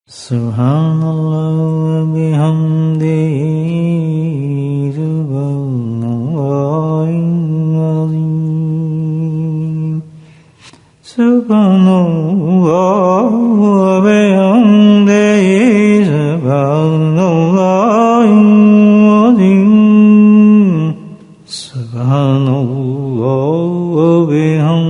سبحان اللہ وبحمدہ سبحان اللہ العظیم سبحان اللہ وبحمدہ سبحان اللہ العظیم سبحان اللہ وبحمدہ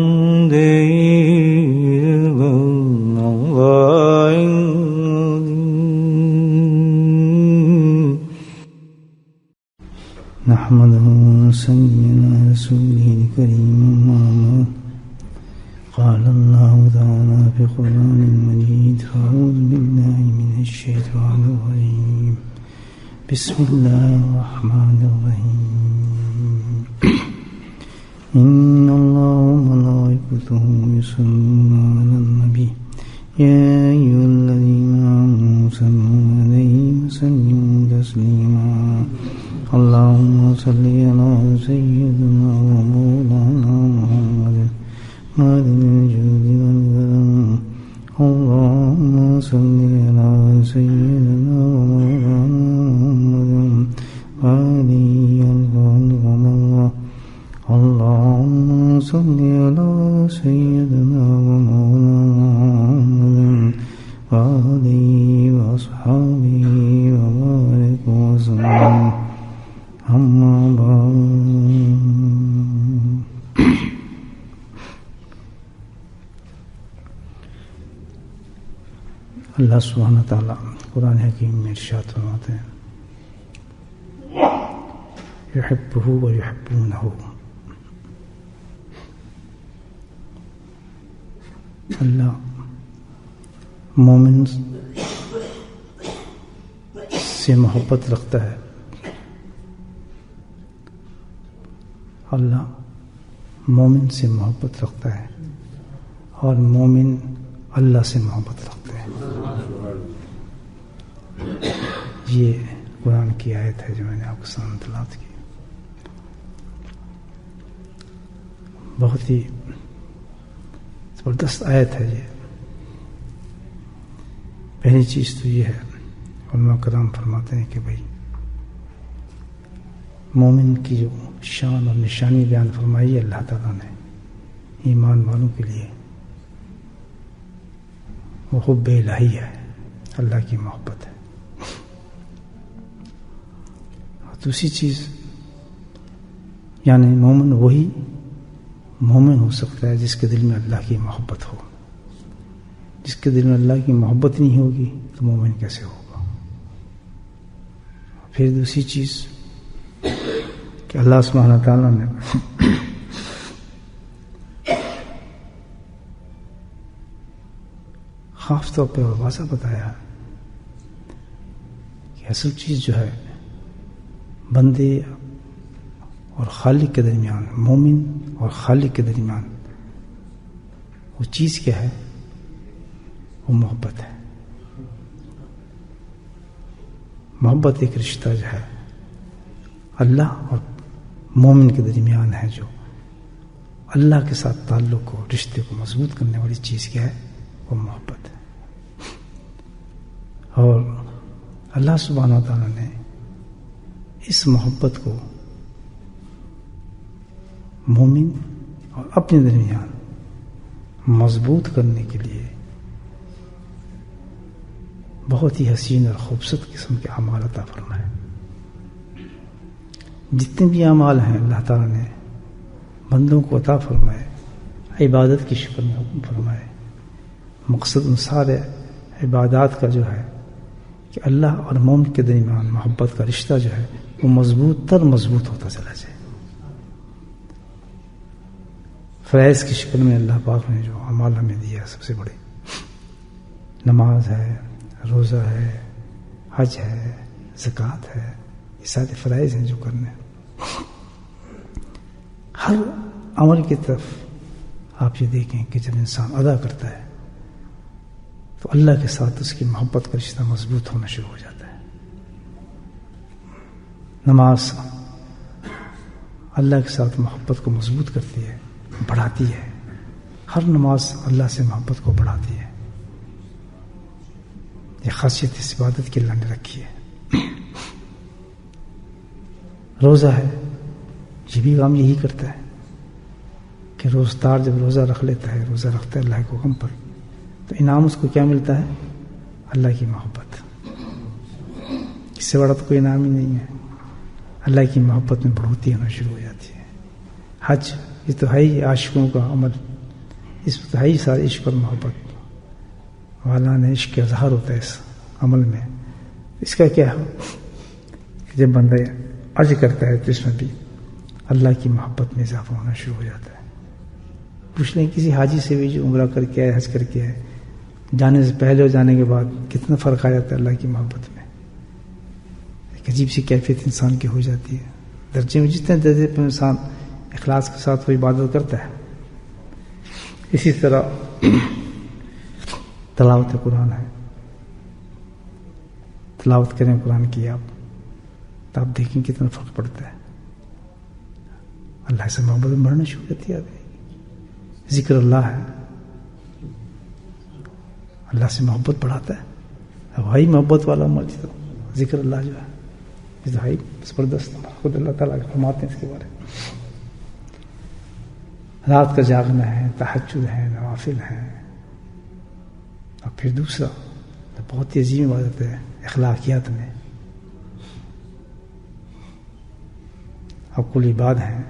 نحمده ونصلي على رسوله الكريم محمد قال الله تعالى في القرآن المجيد أعوذ بالله من الشيطان الرجيم بسم الله الرحمن الرحيم إن الله وملائكته يصلون على النبي يا أيها الذين آمنوا صلوا عليه وسلموا تسليما اللهم صل على سيدنا ومولانا محمد مالك الجود والكرم اللهم صل على سيدنا ومولانا محمد وآله الكرام اللهم صل على سيدنا ومولانا محمد وآله وأصحابه وبارك وسلم أما بعد اللہ سبحانہ تعالیٰ قرآن حکیم میں ارشاد فرماتے ہیں یحبہ و یحبونہ اللہ مومن سے محبت رکھتا ہے اللہ مومن سے محبت رکھتا ہے اور مومن اللہ سے محبت رکھتے ہیں. یہ قرآن کی آیت ہے جو میں نے آپ کے سامنے تلاوت کی. بہت ہی زبردست آیت ہے یہ. پہلی چیز تو یہ ہے علماء کرام فرماتے ہیں کہ بھائی مومن کی جو شان اور نشانی بیان فرمائی ہے اللہ تعالیٰ نے ایمان والوں کے لیے وہ حب الہی ہے، اللہ کی محبت ہے. اور دوسری چیز یعنی مومن وہی مومن ہو سکتا ہے جس کے دل میں اللہ کی محبت ہو. جس کے دل میں اللہ کی محبت نہیں ہوگی تو مومن کیسے ہوگا؟ پھر دوسری چیز کہ اللہ سبحانہ تعالیٰ نے خاص طور پہ واضح بتایا کہ اصل چیز جو ہے بندے اور خالق کے درمیان، مومن اور خالق کے درمیان وہ چیز کیا ہے؟ وہ محبت ہے. محبت ایک رشتہ جو ہے اللہ اور مومن کے درمیان ہے، جو اللہ کے ساتھ تعلق کو، رشتے کو مضبوط کرنے والی چیز کیا ہے؟ وہ محبت ہے. اور اللہ سبحانہ وتعالی نے اس محبت کو مومن اور اپنے درمیان مضبوط کرنے کے لیے بہت ہی حسین اور خوبصورت قسم کے اعمال عطا فرمائے. جتنے بھی اعمال ہیں اللہ تعالیٰ نے بندوں کو عطا فرمائے، عبادت کی شکل میں حکم فرمائے. مقصد ان سارے عبادات کا جو ہے کہ اللہ اور مومن کے درمیان محبت کا رشتہ جو ہے وہ مضبوط ہوتا چلا جائے. فرائض کی شکل میں اللہ پاک نے جو اعمال ہمیں دیا سب سے بڑے نماز ہے، روزہ ہے، حج ہے، زکوٰۃ ہے، یہ سارے فرائض ہیں جو کرنے. ہر عمل کی طرف آپ یہ دیکھیں کہ جب انسان ادا کرتا ہے تو اللہ کے ساتھ اس کی محبت کا رشتہ مضبوط ہونا شروع ہو جاتا ہے. نماز اللہ کے ساتھ محبت کو مضبوط کرتی ہے، بڑھاتی ہے. ہر نماز اللہ سے محبت کو بڑھاتی ہے. یہ خاصیت اس عبادت کی اللہ نے رکھی ہے. روزہ ہے، یہ بھی کام یہی کرتا ہے کہ روزدار جب روزہ رکھ لیتا ہے، روزہ رکھتا ہے اللہ کے حکم پر، تو انعام اس کو کیا ملتا ہے؟ اللہ کی محبت. اس سے بڑا تو کوئی انعام ہی نہیں ہے. اللہ کی محبت میں بڑھوتی ہونا شروع ہو جاتی ہے. حج یہ تو ہے ہی عاشقوں کا عمل، اس میں تو ہے ہی سارے عشق اور محبت والا نے عشق کا اظہار ہوتا ہے اس عمل میں. اس کا کیا ہے کہ جب بندہ حج کرتا ہے تو اس میں بھی اللہ کی محبت میں اضافہ ہونا شروع ہو جاتا ہے. پوچھ لیں کسی حاجی سے بھی جو عمرہ کر کے آئے، حج کر کے آئے، جانے سے پہلے اور جانے کے بعد کتنا فرق آ جاتا ہے اللہ کی محبت میں. ایک عجیب سی کیفیت انسان کی ہو جاتی ہے. درجے میں جتنے درجے پہ انسان اخلاص کے ساتھ وہ عبادت کرتا ہے. اسی طرح تلاوت قرآن ہے، تلاوت کریں قرآن کی آپ تو آپ دیکھیں کتنا فرق پڑتا ہے. اللہ سے محبت بڑھنا شروع کرتی ہے. ذکر اللہ ہے، اللہ سے محبت بڑھاتا ہے. اب بھائی محبت والا عمل ذکر اللہ جو ہے یہ تو بھائی زبردست. خود اللہ تعالیٰ فرماتے ہیں اس کے بارے میں. رات کا جاگنا ہے، تہجد ہے، نوافل ہیں. اور پھر دوسرا بہت ہی عظیم عبادت ہے اخلاقیات میں. حق العباد ہیں،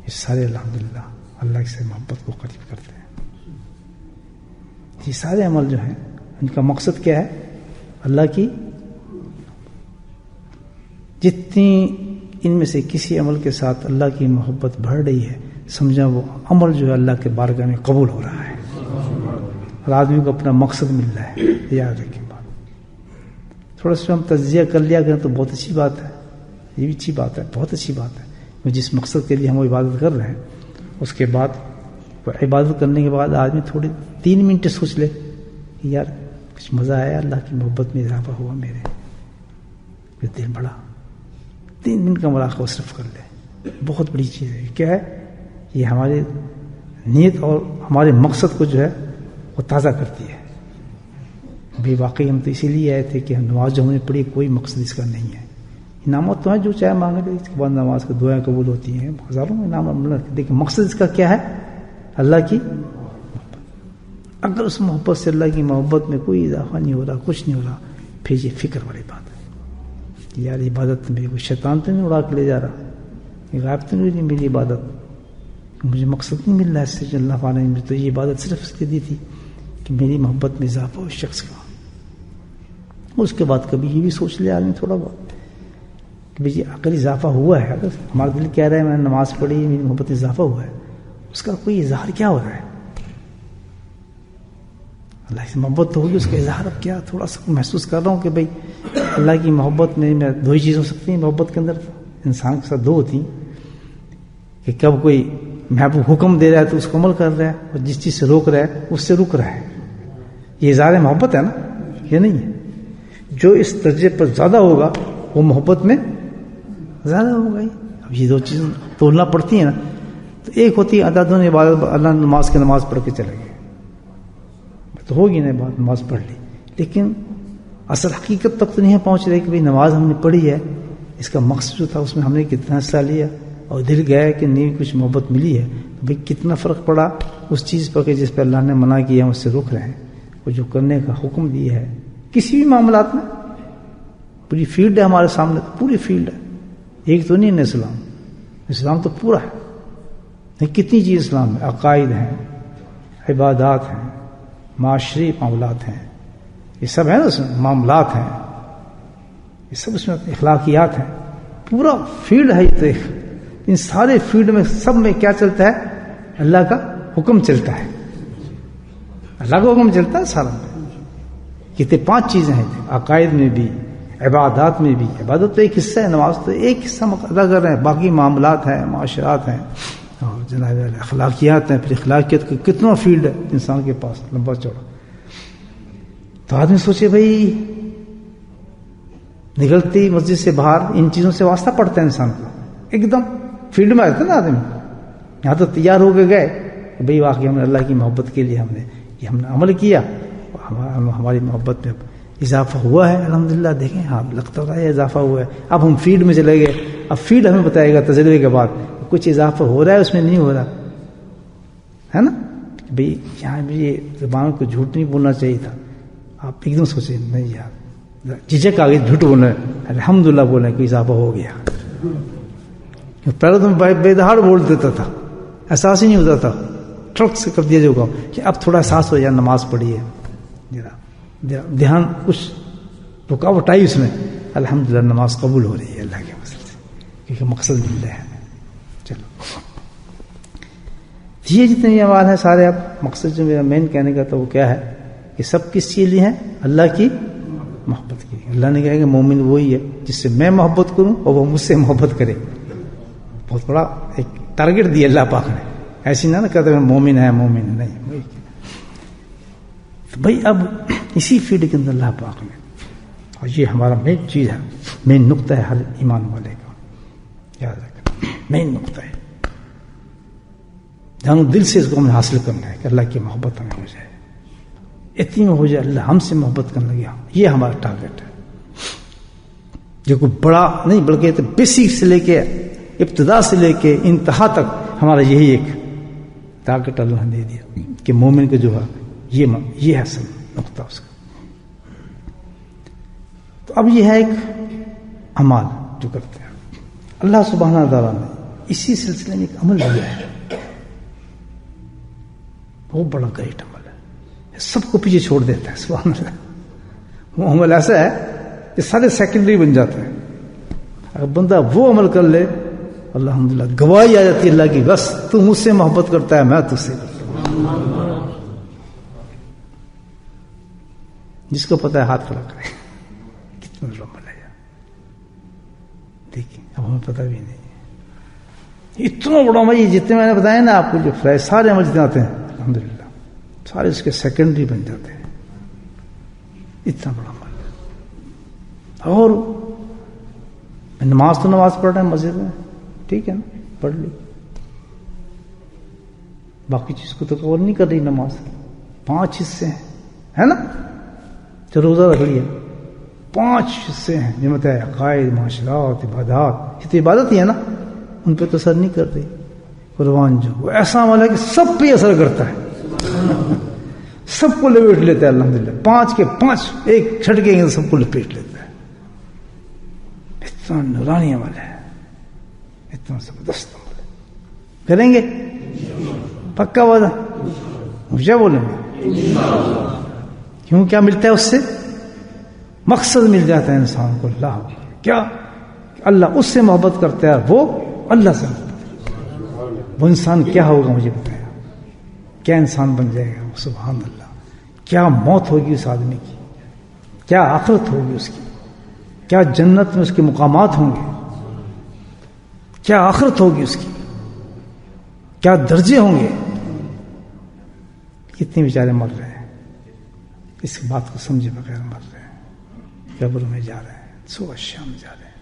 یہ سارے الحمدللہ اللہ سے محبت کو قریب کرتے ہیں. یہ سارے عمل جو ہیں ان کا مقصد کیا ہے؟ اللہ کی. جتنی ان میں سے کسی عمل کے ساتھ اللہ کی محبت بڑھ رہی ہے، سمجھا وہ عمل جو ہے اللہ کے بارگاہ میں قبول ہو رہا ہے اور آدمی کو اپنا مقصد مل رہا ہے. یاد رکھیں بات. تھوڑا سا ہم تجزیہ کر لیا کریں تو بہت اچھی بات ہے. یہ بھی اچھی بات ہے، بہت اچھی بات ہے. جس مقصد کے لیے ہم وہ عبادت کر رہے ہیں اس کے بعد عبادت کرنے کے بعد آدمی تھوڑی 3 منٹ سوچ لے کہ یار کچھ مزہ آیا، اللہ کی محبت میں اضافہ ہوا میرے، پھر دل بڑا. 3 منٹ کا مراقبہ صرف کر لے، بہت بڑی چیز ہے. کیا ہے یہ؟ ہماری نیت اور ہمارے مقصد کو جو ہے وہ تازہ کرتی ہے. بے واقعی ہم تو اسی لیے آئے تھے کہ ہم نماز جو ہم نے پڑھی کوئی مقصد اس کا نہیں ہے. انعامات تو ہیں جو چاہے مانگے لے، اس کے بعد نماز کی دعائیں قبول ہوتی ہیں، ہزاروں انعامات. لیکن مقصد اس کا کیا ہے؟ اللہ کی محبت. اگر اس محبت سے اللہ کی محبت میں کوئی اضافہ نہیں ہو رہا، کچھ نہیں ہو رہا، پھر یہ فکر والی بات ہے. یار عبادت میں کوئی شیطان تو نہیں اڑا کے لے جا رہا، یہ غائب تو نہیں میری عبادت، مجھے مقصد نہیں مل رہا اس سے. اللہ تعالیٰ نے تو یہ عبادت صرف اس لیے دی تھی کہ میری محبت میں اضافہ ہو اس شخص کا. اس کے بعد کبھی یہ بھی سوچ لیا آدمی تھوڑا بہت کہ بھائی اگر اضافہ ہوا ہے، اگر ہمارا دل کہہ رہا ہے میں نے نماز پڑھی میری محبت میں اضافہ ہوا ہے، اس کا کوئی اظہار کیا ہو رہا ہے؟ اللہ سے محبت تو ہوگی، اس کا اظہار اب کیا؟ تھوڑا سا محسوس کر رہا ہوں کہ بھائی اللہ کی محبت میں 2 ہی چیز ہو سکتی ہیں محبت کے اندر. انسان کے ساتھ 2 ہوتی ہیں کہ کب کوئی محبوب حکم دے رہا ہے تو اس کو عمل کر رہا ہے، اور جس چیز سے روک رہا ہے اس سے رک رہا ہے. یہ اظہار محبت ہے نا؟ یہ نہیں ہے. جو اس درجے پر زیادہ ہوگا وہ محبت میں زیادہ ہوگا ہی. اب یہ 2 چیزیں تولنا پڑتی ہیں نا. تو ایک ہوتی ہے عدد عبادت، اللہ نماز کی نماز پڑھ کے چلے گئے تو ہوگی نا بات، نماز پڑھ لی، لیکن اصل حقیقت تک تو نہیں پہنچ رہے کہ بھئی نماز ہم نے پڑھی ہے، اس کا مقصد جو تھا اس میں ہم نے کتنا حصہ لیا اور دل گیا کہ نہیں کچھ محبت ملی ہے. تو بھئی کتنا فرق پڑا اس چیز پر کہ جس پہ اللہ نے منع کیا ہم اس سے رک رہے ہیں، وہ جو کرنے کا حکم دیا ہے. کسی بھی معاملات میں پوری فیلڈ ہے ہمارے سامنے، پوری فیلڈ ہے. ایک تو نہیں ہے اسلام، اسلام تو پورا ہے. کتنی چیز اسلام میں عقائد ہیں، عبادات ہیں، معاشری معاملات ہیں، یہ سب ہے نا اس میں. معاملات ہیں، یہ سب اس میں اخلاقیات ہیں. پورا فیلڈ ہے یہ. تو ان سارے فیلڈ میں سب میں کیا چلتا ہے؟ اللہ کا حکم چلتا ہے. اللہ کا حکم چلتا ہے سارا میں. کتنے 5 چیزیں ہیں عقائد میں بھی، عبادات میں بھی. عبادت تو ایک حصہ ہے، نماز تو ایک حصہ ادا کر رہے ہیں، باقی معاملات ہیں، معاشرات ہیں اور جناب اخلاقیات ہیں. پھر اخلاقیات کا کتنا فیلڈ ہے انسان کے پاس، لمبا چوڑا. تو آدمی سوچے بھائی نکلتی مسجد سے باہر ان چیزوں سے واسطہ پڑتا ہے انسان کو. ایک دم فیلڈ میں آتا ہے نا آدمی. یہاں تو تیار ہو کے گئے کہ بھائی واقعی ہم نے اللہ کی محبت کے لیے ہم نے عمل کیا، ہماری محبت میں اضافہ ہوا ہے الحمدللہ. دیکھیں ہاں لگتا رہا ہے اضافہ ہوا ہے. اب ہم فیلڈ میں چلے گئے, اب فیلڈ ہمیں بتائے گا تجربے کے بعد کچھ اضافہ ہو رہا ہے اس میں نہیں ہو رہا ہے نا. بھئی یہاں بھی یہ زبان کو جھوٹ نہیں بولنا چاہیے تھا. آپ ایک دم سوچیں نہیں یار جھجک آ گئی جھوٹ بولنا ہے, الحمدللہ بولنا کوئی اضافہ ہو گیا. پہلے تو میں بے دہاڑ بول دیتا تھا, احساس ہی نہیں ہوتا تھا, ٹرک سے کر دیا جو کام کہ اب تھوڑا احساس ہو جائے نماز پڑھی ہے, دھیان کچھ رکاوٹ آئی اس میں, الحمدللہ نماز قبول ہو رہی ہے اللہ کے فضل سے, کیونکہ مقصد مل رہا ہے. چلو یہ جتنے اعمال ہیں سارے, اب مقصد جو میرا مین کہنے کا تھا وہ کیا ہے کہ سب کس کے لیے ہیں؟ اللہ کی محبت کے لیے. اللہ نے کہا کہ مومن وہی ہے جس سے میں محبت کروں اور وہ مجھ سے محبت کرے. بہت بڑا ایک ٹارگیٹ دیا اللہ پاک نے. ایسی نہ کہتے ہیں مومن ہے مومن نہیں. بھائی اب اسی فیلڈ کے اندر اللہ پاک نے, اور یہ ہمارا مین چیز ہے, مین نقطہ ہے ہر ایمان والے کا, یاد رکھنا مین نقطہ ہے. جانو دل سے اس کو ہمیں حاصل کرنا ہے کہ اللہ کی محبت ہمیں ہو جائے, اتنی میں ہو جائے اللہ ہم سے محبت کرنے لگے. یہ ہمارا ٹارگیٹ ہے, جو کوئی بڑا نہیں بلکہ بیسک سے لے کے ابتدا سے لے کے انتہا تک ہمارا یہی ایک ٹارگیٹ اللہ نے دے دیا کہ مومن کو جو ہے یہ ہے سب نقطہ اس کا. تو اب یہ ہے ایک عمل جو کرتے ہیں اللہ سبحانہ تعالیٰ نے اسی سلسلے میں ایک عمل دیا ہے, بہت بڑا گریٹ عمل ہے, سب کو پیچھے چھوڑ دیتا ہے. سبحان اللہ, وہ عمل ایسا ہے کہ سارے سیکنڈری بن جاتے ہیں. اگر بندہ وہ عمل کر لے الحمدللہ گواہی آ جاتی ہے اللہ کی, بس تو مجھ سے محبت کرتا ہے میں تجھ سے کرتا ہوں. جس کو پتا ہے ہاتھ کھڑا کرے کتنا عمل ہے. دیکھیں اب ہمیں پتہ بھی نہیں ہے اتنا بڑا عمل. یہ جتنے میں نے بتایا نا آپ کو, جو فرائض سارے عمل جتنے آتے ہیں الحمدللہ سارے اس کے سیکنڈری بن جاتے ہیں. اتنا بڑا عمل ہے. اور نماز تو نماز پڑھ رہے ہیں مسجد میں, ٹھیک ہے نا, پڑھ لی, باقی چیز کو تو کور نہیں کر رہی نماز. 5 حصے ہیں ہے نا, جو روزہ رکھ لیا 5 حصے ہیں جن میں عقائد, معاشرات, عبادات. یہ تو عبادت ہی ہے نا, ان پہ تو اثر نہیں کر رہی. قربان جو وہ ایسا عمل ہے کہ سب پہ اثر کرتا ہے, سب کو لپیٹ لیتا ہے الحمدللہ. 5 کے 5 ایک چھٹکے کے سب کو لپیٹ لیتا ہے. اتنا نورانی عمل ہے, اتنا زبردست عمل ہے. کریں گے پکا وعدہ, مجھے بولیں گے کیوں, کیا ملتا ہے اس سے؟ مقصد مل جاتا ہے انسان کو. اللہ کیا اللہ اس سے محبت کرتا ہے, وہ اللہ سے محبت. وہ انسان کیا ہوگا مجھے بتایا, کیا انسان بن جائے گا وہ. سبحان اللہ, کیا موت ہوگی اس آدمی کی, کیا آخرت ہوگی اس کی, کیا جنت میں اس کے مقامات ہوں گے, کیا آخرت ہوگی اس کی, کیا درجے ہوں گے. کتنے بیچارے مر رہے ہیں اس بات کو سمجھے بغیر مر رہے ہیں, قبر میں جا رہے ہیں, صبح شام جا رہے ہیں.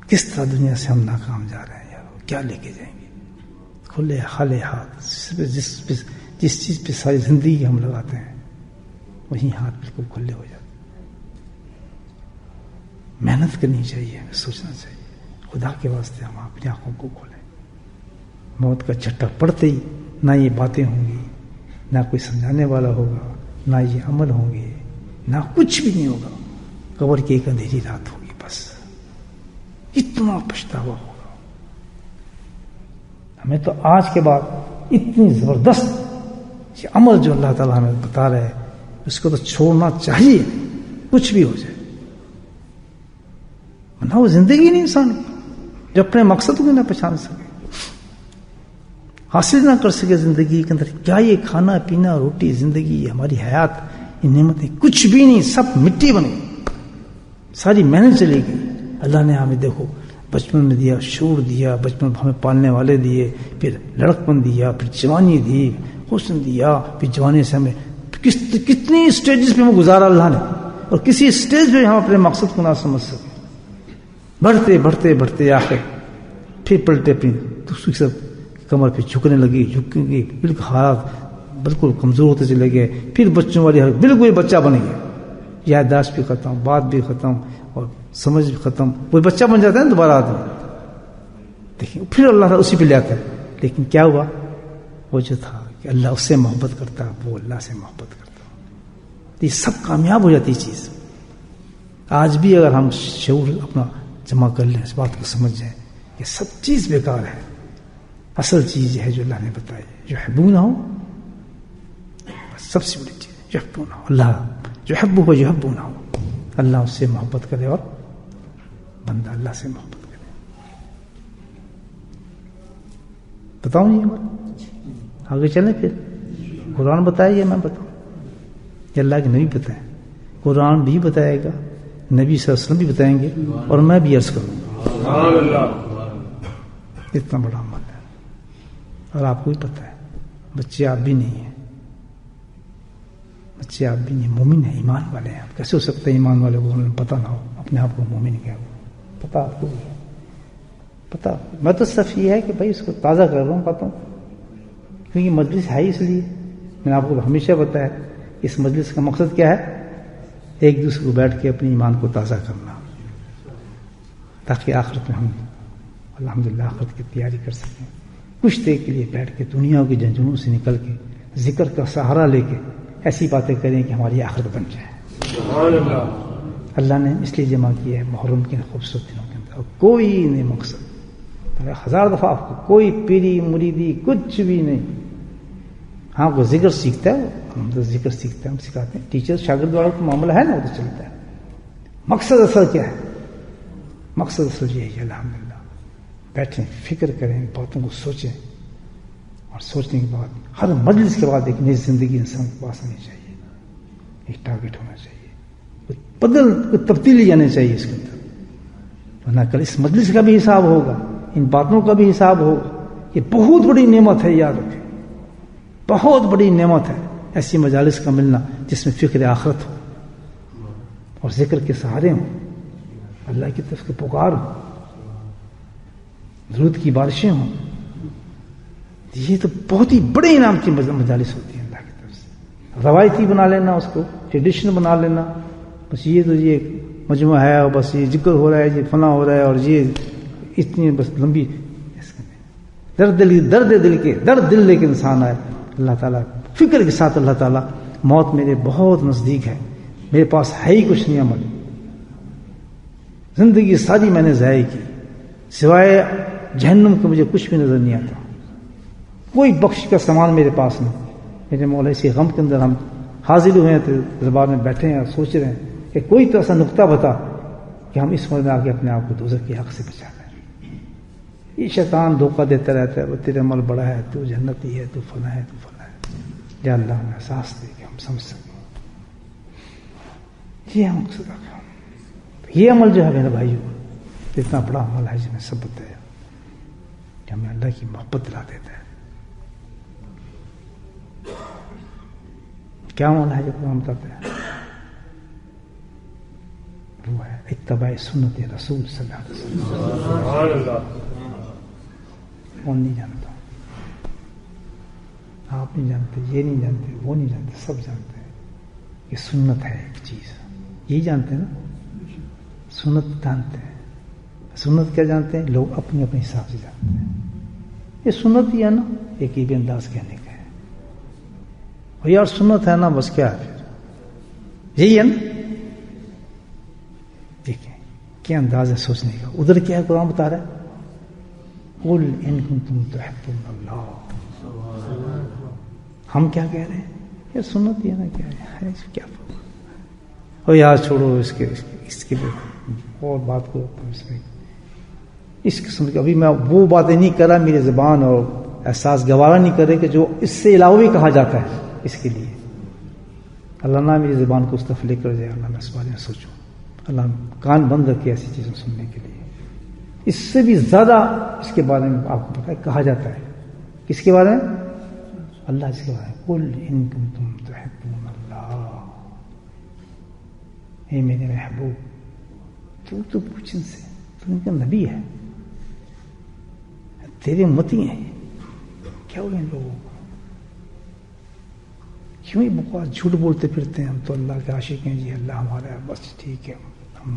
کس طرح دنیا سے ہم ناکام جا رہے ہیں یار, کیا لے کے جائیں گے؟ کھلے خالے ہاتھ, جس چیز پہ ساری زندگی ہم لگاتے ہیں وہی ہاتھ بالکل کھلے ہو جاتے. محنت کرنی چاہیے, سوچنا چاہیے, خدا کے واسطے ہم اپنی آنکھوں کو کھولیں. موت کا جھٹکا پڑتے ہی نہ یہ باتیں ہوں گی, نہ کوئی سمجھانے والا ہوگا, نہ یہ عمل ہوں گے, نہ کچھ بھی نہیں ہوگا. قبر کی ایک اندھیری رات ہوگی, بس اتنا پچھتاوا ہوگا. ہمیں تو آج کے بعد اتنی زبردست یہ عمل جو اللہ تعالیٰ ہمیں بتا رہے ہیں اس کو تو چھوڑنا چاہیے, کچھ بھی ہو جائے. نہ وہ زندگی نہیں انسان کی, جو اپنے مقصد کو نہ پہچان سکے, حاصل نہ کر سکے زندگی کے اندر. کیا یہ کھانا پینا روٹی زندگی ہماری حیات, یہ نعمتیں کچھ بھی نہیں, سب مٹی بن گئی, ساری محنت چلی گئی. اللہ نے ہمیں دیکھو بچپن میں دیا, شعور دیا, بچپن میں ہمیں پالنے والے دیے, پھر لڑکپن دیا, پھر جوانی دی, حسن دیا, پھر جوانی سے ہمیں کتنی اسٹیجز پہ ہمیں گزارا اللہ نے, اور کسی اسٹیج پہ ہم اپنے مقصد کو نہ سمجھ سکے. بڑھتے بڑھتے بڑھتے آخر پھر پلٹے اپنی دوسری سب کمر پہ جھکنے لگی, بالکل حالات بالکل کمزور ہوتے چلے گئے. پھر بچوں والی بالکل بچہ بن گیا. یادداشت بھی ختم، بات بھی ختم، اور سمجھ بھی ختم. کوئی بچہ بن جاتا ہے نا دوبارہ آدمی، دیکھیں پھر اللہ تعالیٰ اسی پہ لے آتا ہے. لیکن کیا ہوا؟ وہ جو تھا کہ اللہ اس سے محبت کرتا، وہ اللہ سے محبت کرتا. یہ سب کامیاب ہو جاتی چیز. آج بھی اگر ہم شعور اپنا جمع کر لیں، اس بات کو سمجھ جائیں کہ سب چیز بیکار ہے. اصل چیز ہے جو اللہ نے بتائی، جو حبون ہو، سب سے بڑی چیز جو حبون ہو. اللہ جو حبو ہو، جو حبون ہو، اللہ اس سے محبت کرے اور بندہ اللہ سے محبت کرے. بتاؤں یہ بات آگے چلیں. پھر قرآن بتائے یا میں بتاؤں؟ یا اللہ کے نبی بتائیں؟ قرآن بھی بتائے گا، نبی صلی اللہ علیہ وسلم بھی بتائیں گے، اور میں بھی عرض کروں گا. اتنا بڑا عمل ہے. اور آپ کو بھی پتہ ہے، بچے آپ بھی نہیں ہیں، بچے آپ بھی نہیں، مومن ہیں، ایمان والے ہیں. کیسے ہو سکتا ہے ایمان والے کو پتہ نہ ہو اپنے آپ کو مومن کیا ہو؟ پتہ آپ کو بھی ہے، پتہ. میں تو صرف یہ ہے کہ بھائی اس کو تازہ کر رہا ہوں باتوں، کیونکہ مجلس ہے اس لیے. میں نے آپ کو ہمیشہ بتایا اس مجلس کا مقصد کیا ہے؟ ایک دوسرے کو بیٹھ کے اپنے ایمان کو تازہ کرنا، تاکہ آخرت میں ہم الحمدللہ آخرت کی تیاری کر سکیں. کچھ دیر کے لیے بیٹھ کے دنیا کے جھنجھنوں سے نکل کے ذکر کا سہارا لے کے ایسی باتیں کریں کہ ہماری آخرت بن جائے. اللہ نے اس لیے جمع کیا ہے محرم کے خوبصورت دنوں کے اندر. اور کوئی نہیں مقصد، ہزار دفعہ آپ کو کوئی پیری مریدی کچھ بھی نہیں. ہاں وہ ذکر سیکھتا ہے، ہم تو ذکر سیکھتے ہیں، ہم سکھاتے ہیں. ٹیچر شاگرد والوں کا معاملہ ہے نا، وہ تو چلتا ہے. مقصد اصل کیا ہے؟ مقصد اصل یہ ہے الحمدللہ بیٹھیں، فکر کریں، باتوں کو سوچیں، اور سوچنے کے بعد ہر مجلس کے بعد ایک نئی زندگی انسان کے پاس آنی چاہیے، ایک ٹارگیٹ ہونا چاہیے، کوئی تبدیلی آنی چاہیے اس کے اندر. ورنہ کل اس مجلس کا بھی حساب ہوگا، ان باتوں کا بھی حساب ہوگا. یہ بہت بڑی نعمت ہے، یاد رکھیں، بہت بڑی نعمت ہے ایسی مجالس کا ملنا جس میں فکر آخرت ہو اور ذکر کے سہارے ہوں، اللہ کی طرف کے پکار ہو، درود کی بارشیں ہوں. یہ تو بہت ہی بڑے انعام کی مجالس ہوتی ہیں اللہ کی طرف سے. روایتی بنا لینا، اس کو ٹریڈیشن بنا لینا، بس یہ تو یہ مجموعہ ہے اور بس یہ ذکر ہو رہا ہے، یہ فنا ہو رہا ہے، اور یہ اتنی بس لمبی درد دل لے کے انسان آئے. اللہ تعالیٰ فکر کے ساتھ، اللہ تعالیٰ موت میرے بہت نزدیک ہے، میرے پاس ہے ہی کچھ نہیں عمل، زندگی ساری میں نے ضائع کی، سوائے جہنم کے مجھے کچھ بھی نظر نہیں آتا، کوئی بخش کا سامان میرے پاس نہیں. میرے مولا اسی غم کے اندر ہم حاضر ہوئے ہیں، تو زبان میں بیٹھے ہیں اور سوچ رہے ہیں کہ کوئی تو ایسا نقطہ بتا کہ ہم اس عمر میں آ کے اپنے آپ کو دوزخ کے حق سے بچا لیں. یہ شیطان دھوکہ دیتا رہتا ہے، وہ تیرے عمل بڑا ہے، تو جنتی ہے، تو فنا ہے، تو فنا ہے. یا اللہ ہمیں احساس دے کہ ہم سمجھ سکیں. یہ ہم مقصد رکھا. یہ عمل جو ہے میرے بھائیو اتنا بڑا عمل ہے جس میں سب بتایا کہ ہمیں اللہ کی محبت دلا دیتا ہے. کیا عمل ہے جو قرآن بتاتا ہے؟ وہ ہے اتباع سنت رسول صلی اللہ علیہ وسلم. کون نہیں جانتا؟ آپ نہیں جانتے، یہ نہیں جانتے، وہ نہیں جانتے، سب جانتے ہیں کہ سنت ہے ایک چیز. یہی جانتے ہیں نا، سنت جانتے ہیں. سنت کیا جانتے ہیں؟ لوگ اپنے اپنے حساب سے جانتے ہیں. یہ سنت ہی ہے نا، ایک ہی بھی انداز کہنے کا ہے. اور یار سنت ہے نا، بس کیا ہے پھر؟ یہی ہے نا. دیکھیں کیا انداز ہے سوچنے کا. ادھر کیا ہے قرآن بتا رہا ہے؟ قل ان کنتم تحبون اللہ. ہم کیا کہہ رہے ہیں؟ یہ سنت ہی ہے نا، کیا ہے کیا. اور یار چھوڑو اس کے اور بات کو اس قسم کی. ابھی میں وہ باتیں نہیں کر رہا، میری زبان اور احساس گوارا نہیں کر رہے کہ جو اس سے علاوہ بھی کہا جاتا ہے. اس کے لیے اللہ نہ میری زبان کو اس طرف لے کر جائے. اللہ میں اس بارے میں سوچوں، اللہ کان بند رکھے ایسی چیزیں سننے کے لیے. اس سے بھی زیادہ اس کے بارے میں آپ کو پتا ہے کہا جاتا ہے. کس کے بارے میں؟ اللہ اس کے بارے میں. قل ان کنتم تحبون اللہ. اے میرے محبوب تو پوچھ ان سے، تو ان کا نبی ہے، تیرے امتی ہیں. کیا ہو ان لوگوں کو؟ کیوں ہی بکواس جھوٹ بولتے پھرتے ہیں ہم تو اللہ کے عاشق ہیں جی، اللہ ہمارا بس ٹھیک ہے، ہم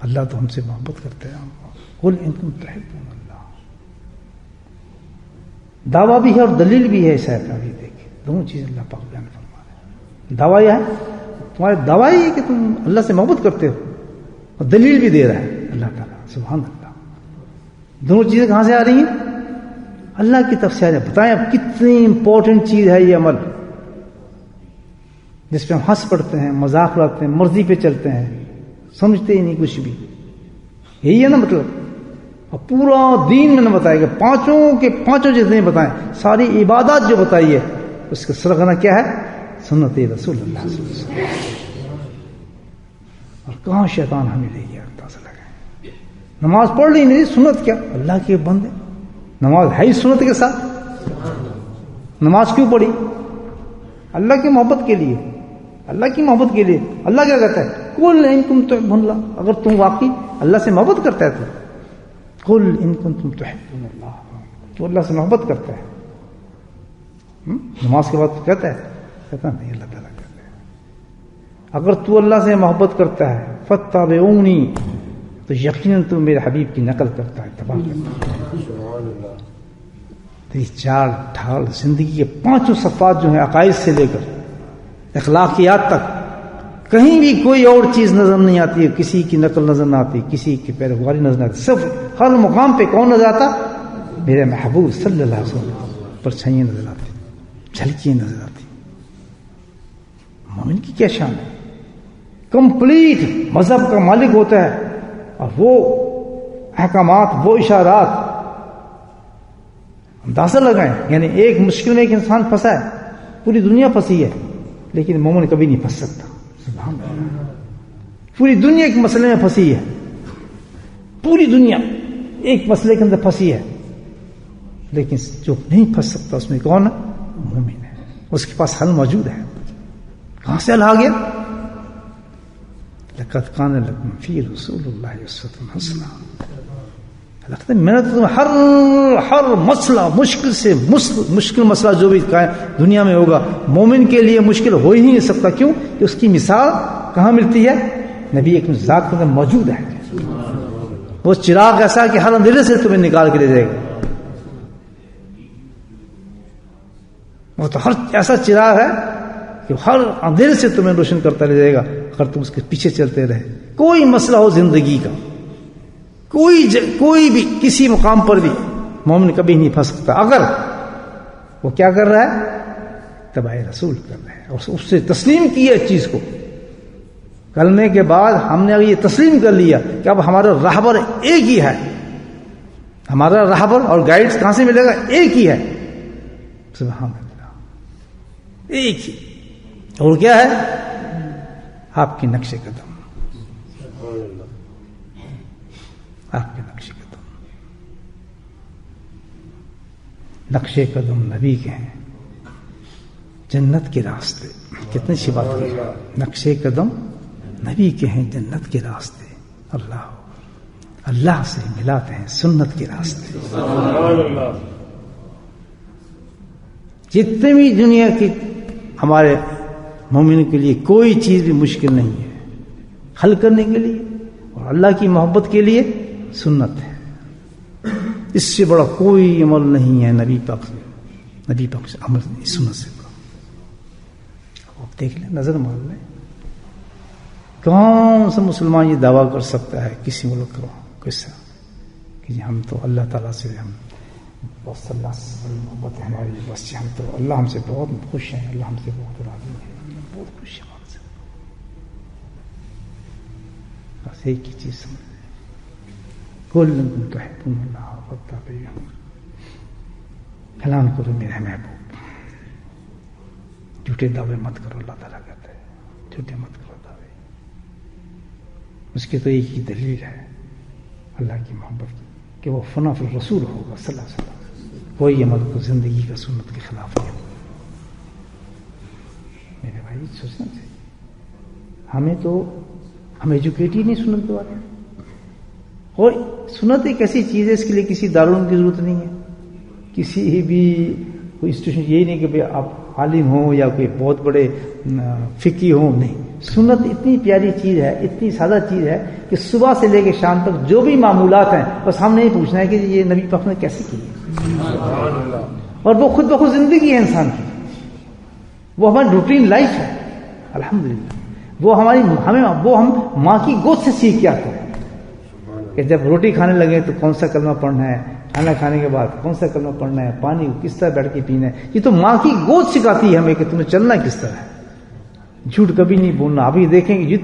اللہ تو ہم سے محبت کرتے ہیں. قل ان کنتم تحبون اللہ، دعویٰ بھی ہے اور دلیل بھی ہے. اس آیت کا بھی دیکھیں، دونوں چیزیں اللہ پاک بیان فرما رہے ہیں. دعویٰ یہ ہے، تمہارا دعویٰ یہ ہے کہ تم اللہ سے محبت کرتے ہو، اور دلیل بھی دے رہا ہے اللہ تعالیٰ. سبحان اللہ. دونوں چیزیں کہاں سے آ رہی ہیں؟ اللہ کی طرف سے آ رہی ہیں. بتائیں اب کتنی امپورٹنٹ چیز ہے یہ عمل، جس پہ ہم ہنس پڑتے ہیں، مذاق اڑاتے ہیں، مرضی پہ چلتے ہیں، سمجھتے ہی نہیں کچھ بھی. یہی ہے نا مطلب. اور پورا دین میں نے بتایا کہ پانچوں کے پانچوں جتنے بتائیں، ساری عبادات جو بتائی ہے، اس کا سرغنہ کیا ہے؟ سنت رسول اللہ صلی اللہ علیہ وسلم. اور کہاں شیطان ہمیں لے گیا اندازہ لگائیں. نماز پڑھ لی نہیں، سنت کیا؟ اللہ کے بندے، نماز ہے ہی سنت کے ساتھ. نماز کیوں پڑھی؟ اللہ کی محبت کے لیے، اللہ کی محبت کے لیے. اللہ کیا کہتا ہے؟ قل ان کنتم تحبون اللہ. اگر تم واقعی اللہ سے محبت کرتا ہے تو قل ان کنتم تحبون اللہ، تو اللہ سے محبت کرتا ہے. نماز کے بعد کہتا نہیں، اللہ تعالیٰ کہتا ہے اگر تو اللہ سے محبت کرتا ہے فاتبعونی، تو یقیناً تو میرے حبیب کی نقل کرتا ہے، اتباع کرتا ہے. تو یہ چال ڈھال زندگی کے پانچوں صفات جو ہیں، عقائد سے لے کر اخلاقیات تک، کہیں بھی کوئی اور چیز نظر نہیں آتی ہے، کسی کی نقل نظر نہ آتی، کسی کی پیروکاری نظر نہ آتی. صرف ہر مقام پہ کون نظر آتا؟ میرے محبوب صلی اللہ علیہ وسلم. پرچھائیاں نظر آتی، جھلکیاں نظر آتی. مومن کی کیا شان ہے؟ کمپلیٹ مذہب کا مالک ہوتا ہے، اور وہ احکامات، وہ اشارات اندازہ لگائیں. یعنی ایک مشکل میں ایک انسان پھنسا ہے، پوری دنیا پھنسی ہے، لیکن مومن کبھی نہیں پھنس سکتا. سبحان اللہ. پوری دنیا ایک مسئلے میں پھنسی ہے، پوری دنیا ایک مسئلے کے اندر پھنسی ہے، لیکن جو نہیں پھنس سکتا اس میں کون ہے؟ مومن ہے. اس کے پاس حل موجود ہے. کہاں سے حل آ گیا؟ لقد کان لکم فی رسول اللہ اسوۃ حسنہ. لگتا ہے میں نے تو ہر مسئلہ، مشکل سے مشکل مسئلہ جو بھی دنیا میں ہوگا، مومن کے لیے مشکل ہو ہی نہیں سکتا. کیوں؟ کہ اس کی مثال کہاں ملتی ہے؟ نبی ایک ذات کے اندر موجود ہے. وہ چراغ ایسا کہ ہر اندھیرے سے تمہیں نکال کے لے جائے گا. وہ تو ہر ایسا چراغ ہے کہ ہر اندھیرے سے تمہیں روشن کرتا لے جائے گا اگر تم اس کے پیچھے چلتے رہے. کوئی مسئلہ ہو زندگی کا، کوئی بھی کسی مقام پر بھی مومن کبھی نہیں پھنس سکتا اگر وہ کیا کر رہا ہے؟ اتباع رسول کر رہا ہے، اور اس سے تسلیم کی ہے چیز کو. کلمے کے بعد ہم نے یہ تسلیم کر لیا کہ اب ہمارا راہبر ایک ہی ہے. ہمارا راہبر اور گائیڈ کہاں سے ملے گا؟ ایک ہی ہے. سبحان اللہ. ایک ہی. اور کیا ہے؟ آپ کے نقش قدم. آپ کے نقش قدم، نقش قدم نبی کے ہیں، جنت کے راستے. کتنی اچھی بات کی. نقش قدم نبی کے ہیں، جنت کے راستے. اللہ سے ملاتے ہیں سنت کے راستے. جتنے بھی دنیا کی ہمارے مومن کے لیے کوئی چیز بھی مشکل نہیں ہے حل کرنے کے لیے، اور اللہ کی محبت کے لیے سنت ہے. اس سے بڑا کوئی عمل نہیں ہے نبی پاک سے عمل نہیں، سنت سے بڑا. آپ دیکھ لیں، نظر مار لیں، کون سا مسلمان یہ دعویٰ کر سکتا ہے کسی ملک کو کیسا کہ ہم تو اللہ تعالیٰ سے ہم بس اللہ سے محبت ہے ہماری، بس ہم تو اللہ ہم سے بہت خوش ہیں، اللہ ہم سے بہت راضی ہے، بہت خوش ہیں ہم سے. بس ایک ہی چیز سمجھ قل ان کنتم تحبون اللہ فاتبعونی. اعلان کرو میرے محبوب، جھوٹے دعوے مت کرو. اللہ تعالیٰ کہتا ہے جھوٹے مت کرو دعوے. اس کی تو ایک ہی دلیل ہے اللہ کی محبت کی کہ وہ فنا فی الرسول ہوگا صلی اللہ علیہ وسلم. کوئی عمل کو زندگی کا سنت کے خلاف نہیں ہوگا. میرے بھائی سوچنا چاہیے. ہم ایجوکیٹ ہی نہیں سنت کے بارے میں. اور سنت ایک ایسی چیز ہے، اس کے لیے کسی دارالعلوم کی ضرورت نہیں ہے، کسی بھی کوئی انسٹیٹیوشن. یہی نہیں کہ بھائی آپ عالم ہوں یا کوئی بہت بڑے فقی ہوں، نہیں. سنت اتنی پیاری چیز ہے، اتنی سادہ چیز ہے کہ صبح سے لے کے شام تک جو بھی معمولات ہیں بس ہم نے یہ پوچھنا ہے کہ یہ نبی پاک نے کیسے کی ہے، اور وہ خود بخود زندگی ہے انسان کی، وہ ہماری روٹین لائف ہے. الحمدللہ وہ ہم ماں کی گود سے سیکھ کے آتے ہیں کہ جب روٹی کھانے لگے تو کون سا کلمہ پڑھنا ہے، کھانا کھانے کے بعد کون سا کلمہ پڑھنا ہے، پانی کس طرح بیٹھ کے پینا ہے. یہ تو ماں کی گود سکھاتی ہے ہمیں کہ تمہیں چلنا کس طرح ہے. جھوٹ کبھی نہیں بولنا. ابھی دیکھیں گے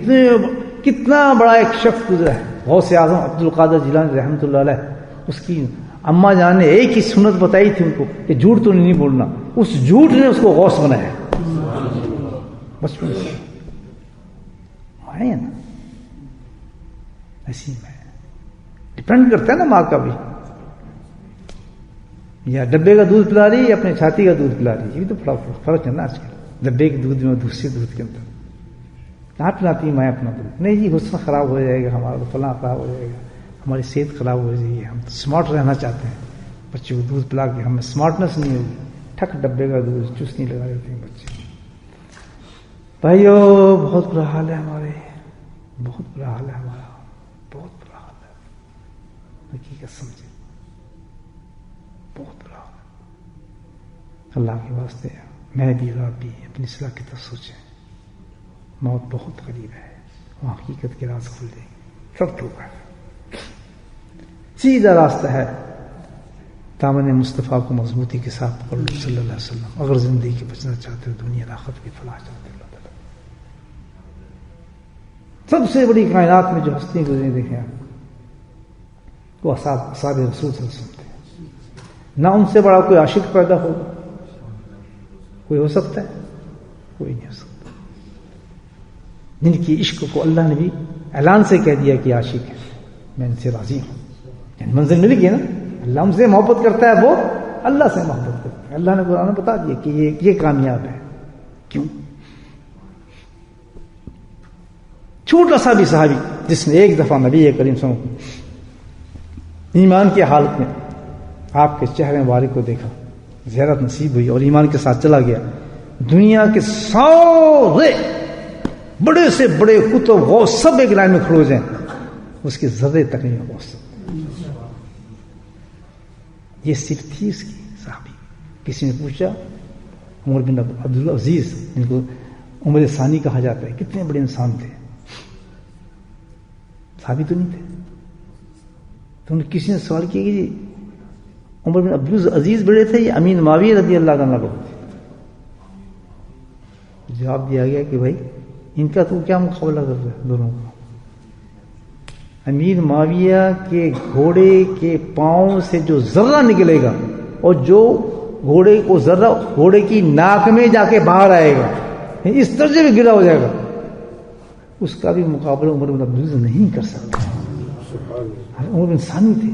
کتنا بڑا ایک شخص گزرا ہے، غوث اعظم عبد القادر جیلانی رحمۃ اللہ علیہ. اس کی اماں جان نے ایک ہی سنت بتائی تھی ان کو کہ جھوٹ تو نہیں بولنا. اس جھوٹ نے اس کو غوث بنایا بچپن سے. ہے نا ایسی میں ڈپینڈ کرتا ہے نا ماں کا بھی، یا ڈبے کا دودھ پلا رہی یا اپنے چھاتی کا دودھ پلا رہی. یہ بھی تو فرق ہے نا آج کل، ڈبے کے دودھ میں دوسرے دودھ کے اندر. کہاں پلاتی ہے ماں اپنا دودھ؟ نہیں جی حسن خراب ہو جائے گا ہمارا، فلاں خراب ہو جائے گا، ہماری صحت خراب ہو جائے گی. ہم اسمارٹ رہنا چاہتے ہیں، بچے کو دودھ پلا کے ہمیں اسمارٹنیس نہیں ہوگی. ٹھک ڈبے کا دودھ چسنی لگا دیتے ہیں بچے. بھائیو بہت برا حال ہے ہمارے، بہت برا حال ہے ہمارا، بہت برا حال ہے. حقیقت سمجھے، بہت برا حال ہے. اللہ کے واسطے میں بھی اور آپ بھی اپنی اصلاح کی طرف سوچیں. موت بہت قریب ہے، وہ حقیقت کے راز کھل دیں گے. سب ٹھوک ہے، سیدھا راستہ ہے. دامن مصطفیٰ کو مضبوطی کے ساتھ پکڑ لو صلی اللہ علیہ وسلم. اگر زندگی کے بچنا چاہتے ہو، دنیا آخرت کی فلاح چاہتے ہو، اللہ تعالیٰ سب سے بڑی کائنات میں جو ہستی گزری دیکھیں آپ، وہ اصحاب رسول صلی اللہ علیہ وسلم تھے. نہ ان سے بڑا کوئی عاشق پیدا ہوگا، کوئی ہو سکتا ہے؟ کوئی نہیں ہو سکتا. جن کی عشق کو اللہ نے بھی اعلان سے کہہ دیا کہ عاشق ہے، میں ان سے راضی ہوں. یعنی منزل مل گئی نا. اللہ ہم سے محبت کرتا ہے، وہ اللہ سے محبت کرتا ہے. اللہ نے قرآن میں بتا دیا کہ یہ کامیاب ہے. کیوں؟ چھوٹا سا بھی صحابی جس نے ایک دفعہ نبی کریم صلی اللہ علیہ وسلم ایمان کی حالت میں آپ کے چہرے مبارک کو دیکھا، زیارت نصیب ہوئی اور ایمان کے ساتھ چلا گیا. دنیا کے سارے بڑے سے بڑے کتب غوث سب ایک لائن میں کھڑے ہو جائیں، اس کے ذرے تک نہیں ہو غوث. یہ صرف تھی اس کی صحابی. کسی نے پوچھا عمر بن عبدالعزیز، جن کو عمر ثانی کہا جاتا ہے، کتنے بڑے انسان تھے، صحابی تو نہیں تھے. تو کسی نے سوال کیا کہ جی عمر بن عبدالعزیز بڑے تھے یا امین معاویہ رضی اللہ عنہ بڑے تھے؟ جواب دیا گیا کہ بھائی ان کا تو کیا مقابلہ کر رہے ہیں دونوں کا. امیر معاویہ کے گھوڑے کے پاؤں سے جو ذرہ نکلے گا اور جو گھوڑے کو ذرہ گھوڑے کی ناک میں جا کے باہر آئے گا، اس درجے میں گرا ہو جائے گا، اس کا بھی مقابلہ عمر بن عبدالعزیز نہیں کر سکتا. عمر بن ثانی تھے،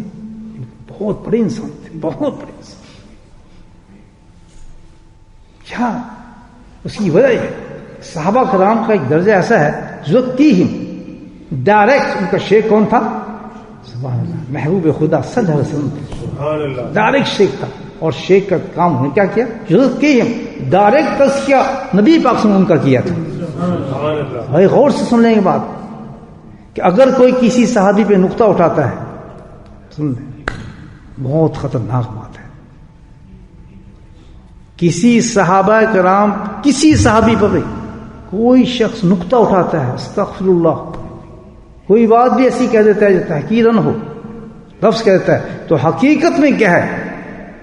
بہت بڑے انسان تھے، بہت بڑے انسان. کیا اس کی وجہ ہے؟ صحابہ کرام کا ایک درجہ ایسا ہے جو ڈائریکٹ ان کا شیخ کون تھا؟ سبحان اللہ، محبوب خدا صلی اللہ علیہ وسلم. ڈائریکٹ شیخ تھا، اور شیخ کا کام انہوں نے کیا کیا؟ ڈائریکٹ تزکیہ نبی پاک سے ان کا کیا تھا. بھائی غور سے سن لیں گے بات کہ اگر کوئی کسی صحابی پہ نقطہ اٹھاتا ہے، سن لیں بہت خطرناک بات ہے. کسی صحابہ کرام کسی صحابی پر کوئی شخص نقطہ اٹھاتا ہے، استغفر اللہ، کوئی بات بھی ایسی کہہ دیتا ہے جو تحقیراً ہو، لفظ کہہ دیتا ہے، تو حقیقت میں کیا ہے؟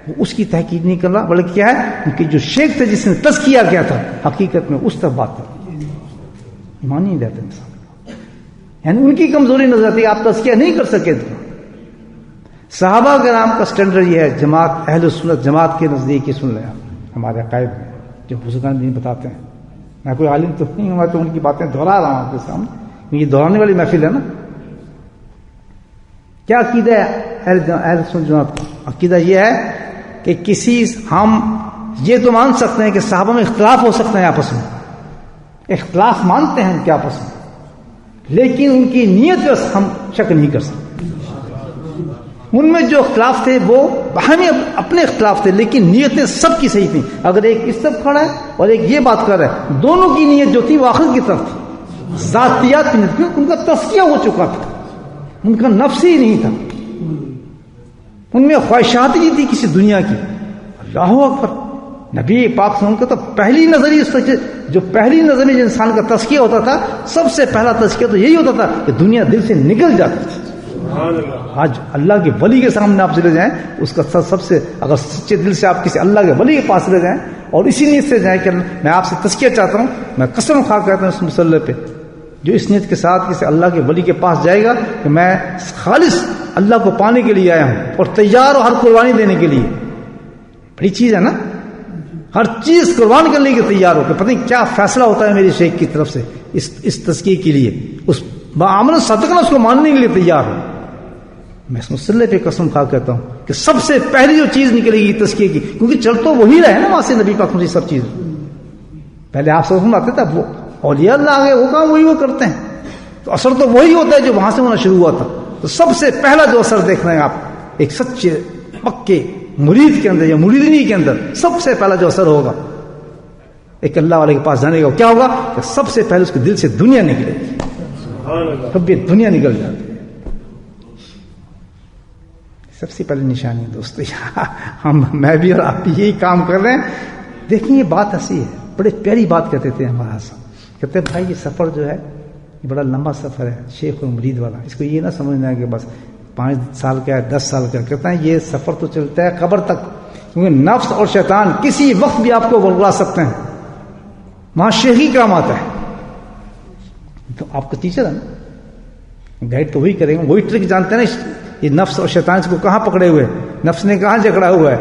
وہ اس کی تحقیق نہیں کر رہا، بلکہ کیا ہے کہ جو شیخ تھا جس نے تزکیہ کیا تھا، حقیقت میں اس طرف بات کرتا. ایمان نہیں رہتا انسان کا، یعنی ان کی کمزوری نظر آتی ہے، آپ تزکیہ نہیں کر سکے. تو صحابہ کرام کا سٹینڈرڈ یہ ہے، جماعت اہل سنت جماعت کے نزدیک ہی سن لیں آپ ہمارے عقائد میں جو بزرگان دین بتاتے ہیں. میں کوئی عالم تو نہیں ہوں، میں تو ان کی باتیں دہرا رہا ہوں آپ کے سامنے، یہ دہرانے والی محفل ہے نا. کیا عقیدہ ہے اہل سنت جماعت کا؟ عقیدہ یہ ہے کہ ہم یہ تو مان سکتے ہیں کہ صحابہ میں اختلاف ہو سکتے ہیں، آپس میں اختلاف مانتے ہیں ان کے آپس میں، لیکن ان کی نیت پر ہم شک نہیں کر سکتے. ان میں جو اختلاف تھے وہ باہمی اپنے اختلاف تھے، لیکن نیتیں سب کی صحیح تھیں. اگر ایک اس طرف کھڑا ہے اور ایک یہ بات کر رہا ہے دونوں کی نیت جو تھی وہ آخرت کی طرف تھی، ذاتیات کی نیت، کیونکہ ان کا تزکیہ ہو چکا تھا، ان کا نفس ہی نہیں تھا، ان میں خواہشات ہی تھی کسی دنیا کی. اللہ اکبر. نبی پاک صلی اللہ علیہ وسلم کا تو پہلی نظر ہی جو پہلی نظر میں جو انسان کا تزکیہ ہوتا تھا، سب سے پہلا تزکیہ تو یہی ہوتا تھا کہ دنیا دل سے نکل جاتی تھی. آج اللہ کے ولی کے سامنے آپ چلے جائیں، اس کا سب سے اگر سچے دل سے آپ کسی اللہ کے ولی کے پاس چلے جائیں اور اسی نیت سے جائیں کہ میں آپ سے تزکیہ چاہتا ہوں، میں قسم کھا کہتا ہوں اس مصلی پہ، جو اس نیت کے ساتھ کسی اللہ کے ولی کے پاس جائے گا کہ میں خالص اللہ کو پانے کے لیے آیا ہوں اور تیار ہوں ہر قربانی دینے کے لیے. بڑی چیز ہے نا، ہر چیز قربان کرنے کے تیار ہو کہ پتہ نہیں کیا فیصلہ ہوتا ہے میرے شیخ کی طرف سے اس تزکیے کے لیے، اس بعمل صدقہ اس کو ماننے کے لیے تیار ہوں. میں اس مسئلے پہ قسم کھا کہتا ہوں کہ سب سے پہلی جو چیز نکلے گی تزکیے کی، کیونکہ چل تو وہی رہے نا وہاں سے نبی پاک سے سب چیز. پہلے آپ سب سناتے تھے وہ اولیاء اللہ آگے وہ کام وہی وہ کرتے ہیں، تو اثر تو وہی ہوتا ہے جو وہاں سے ہونا شروع ہوا تھا. تو سب سے پہلا جو اثر دیکھ رہے ہیں آپ ایک سچے پکے مرید کے اندر یا مریدنی کے اندر، سب سے پہلا جو اثر ہوگا ایک اللہ والے کے پاس جانے کا، کیا ہوگا کہ سب سے پہلے اس کے دل سے دنیا نکلے گی، کبھی دنیا نکل جاتی ہے. سب سے پہلی نشانی دوستو، میں بھی اور آپ بھی یہی کام کر رہے ہیں. دیکھیں یہ بات ایسی ہے، بڑے پیاری بات کہتے تھے ہمارا صاحب، کہتے ہیں بھائی یہ سفر جو ہے یہ بڑا لمبا سفر ہے شیخ اور مرید والا، اس کو یہ نہ سمجھنا ہے کہ بس 5 سال کا ہے 10 سال کا. کہتے ہیں یہ سفر تو چلتا ہے قبر تک، کیونکہ نفس اور شیطان کسی وقت بھی آپ کو بلوا سکتے ہیں. وہاں شیخی کام آتا ہے. تو آپ کا ٹیچر ہے نا، گائیڈ تو وہی کریں گے، وہی ٹرک جانتے ہیں نا. یہ نفس اور شیطان اس کو کہاں پکڑے ہوئے، نفس نے کہاں جکڑا ہوا ہے،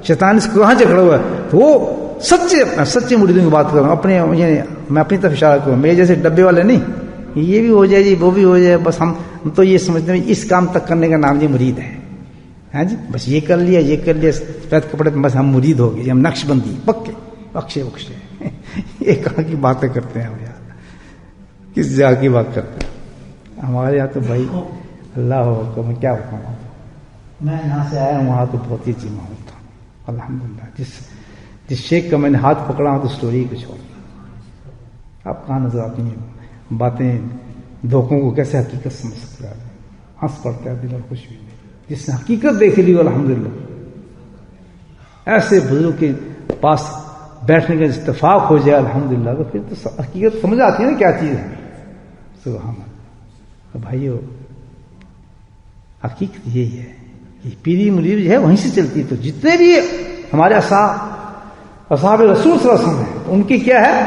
شیطان اس کو کہاں جکڑا ہوا ہے. تو وہ سچے مریدوں کی بات کر رہا ہوں، اپنے میں اپنی طرف اشارہ کروں، میرے جیسے ڈبے والے نہیں، یہ بھی ہو جائے جی وہ بھی ہو جائے، بس ہم تو یہ سمجھتے ہیں اس کام تک کرنے کا نام یہ مرید ہے. ہاں جی بس یہ کر لیا یہ کر لیا سفید کپڑے بس ہم مرید ہو گئے، ہم نقش بندی پکے بخشے یہ کہاں کی باتیں کرتے ہیں ہم یار، کس جگہ کی بات کرتے ہیں ہمارے یہاں. تو بھائی اللہ کو میں کیا بتاؤں، میں یہاں سے آیا ہوں وہاں تو بہت ہی چیز ماحول تھا الحمدللہ. جس شیخ کا میں نے ہاتھ پکڑا تو اسٹوری کچھ اور. آپ کہاں نظر آتی ہیں باتیں، دھوکوں کو کیسے حقیقت سمجھ سکتا ہے، ہنس پڑتا ہے دل اور خوش بھی. جس نے حقیقت دیکھ لی الحمدللہ، ایسے بزرگ کے پاس بیٹھنے کا اتفاق ہو جائے الحمدللہ، تو پھر تو حقیقت سمجھ آتی ہے نا کیا چیز ہے. سبحان اللہ. بھائیو حقیقت یہی ہے کہ پیری مرید جو ہے وہیں سے چلتی ہے. تو جتنے بھی ہمارے اصحاب رسول صلی اللہ علیہ وسلم ہیں ان کی کیا ہے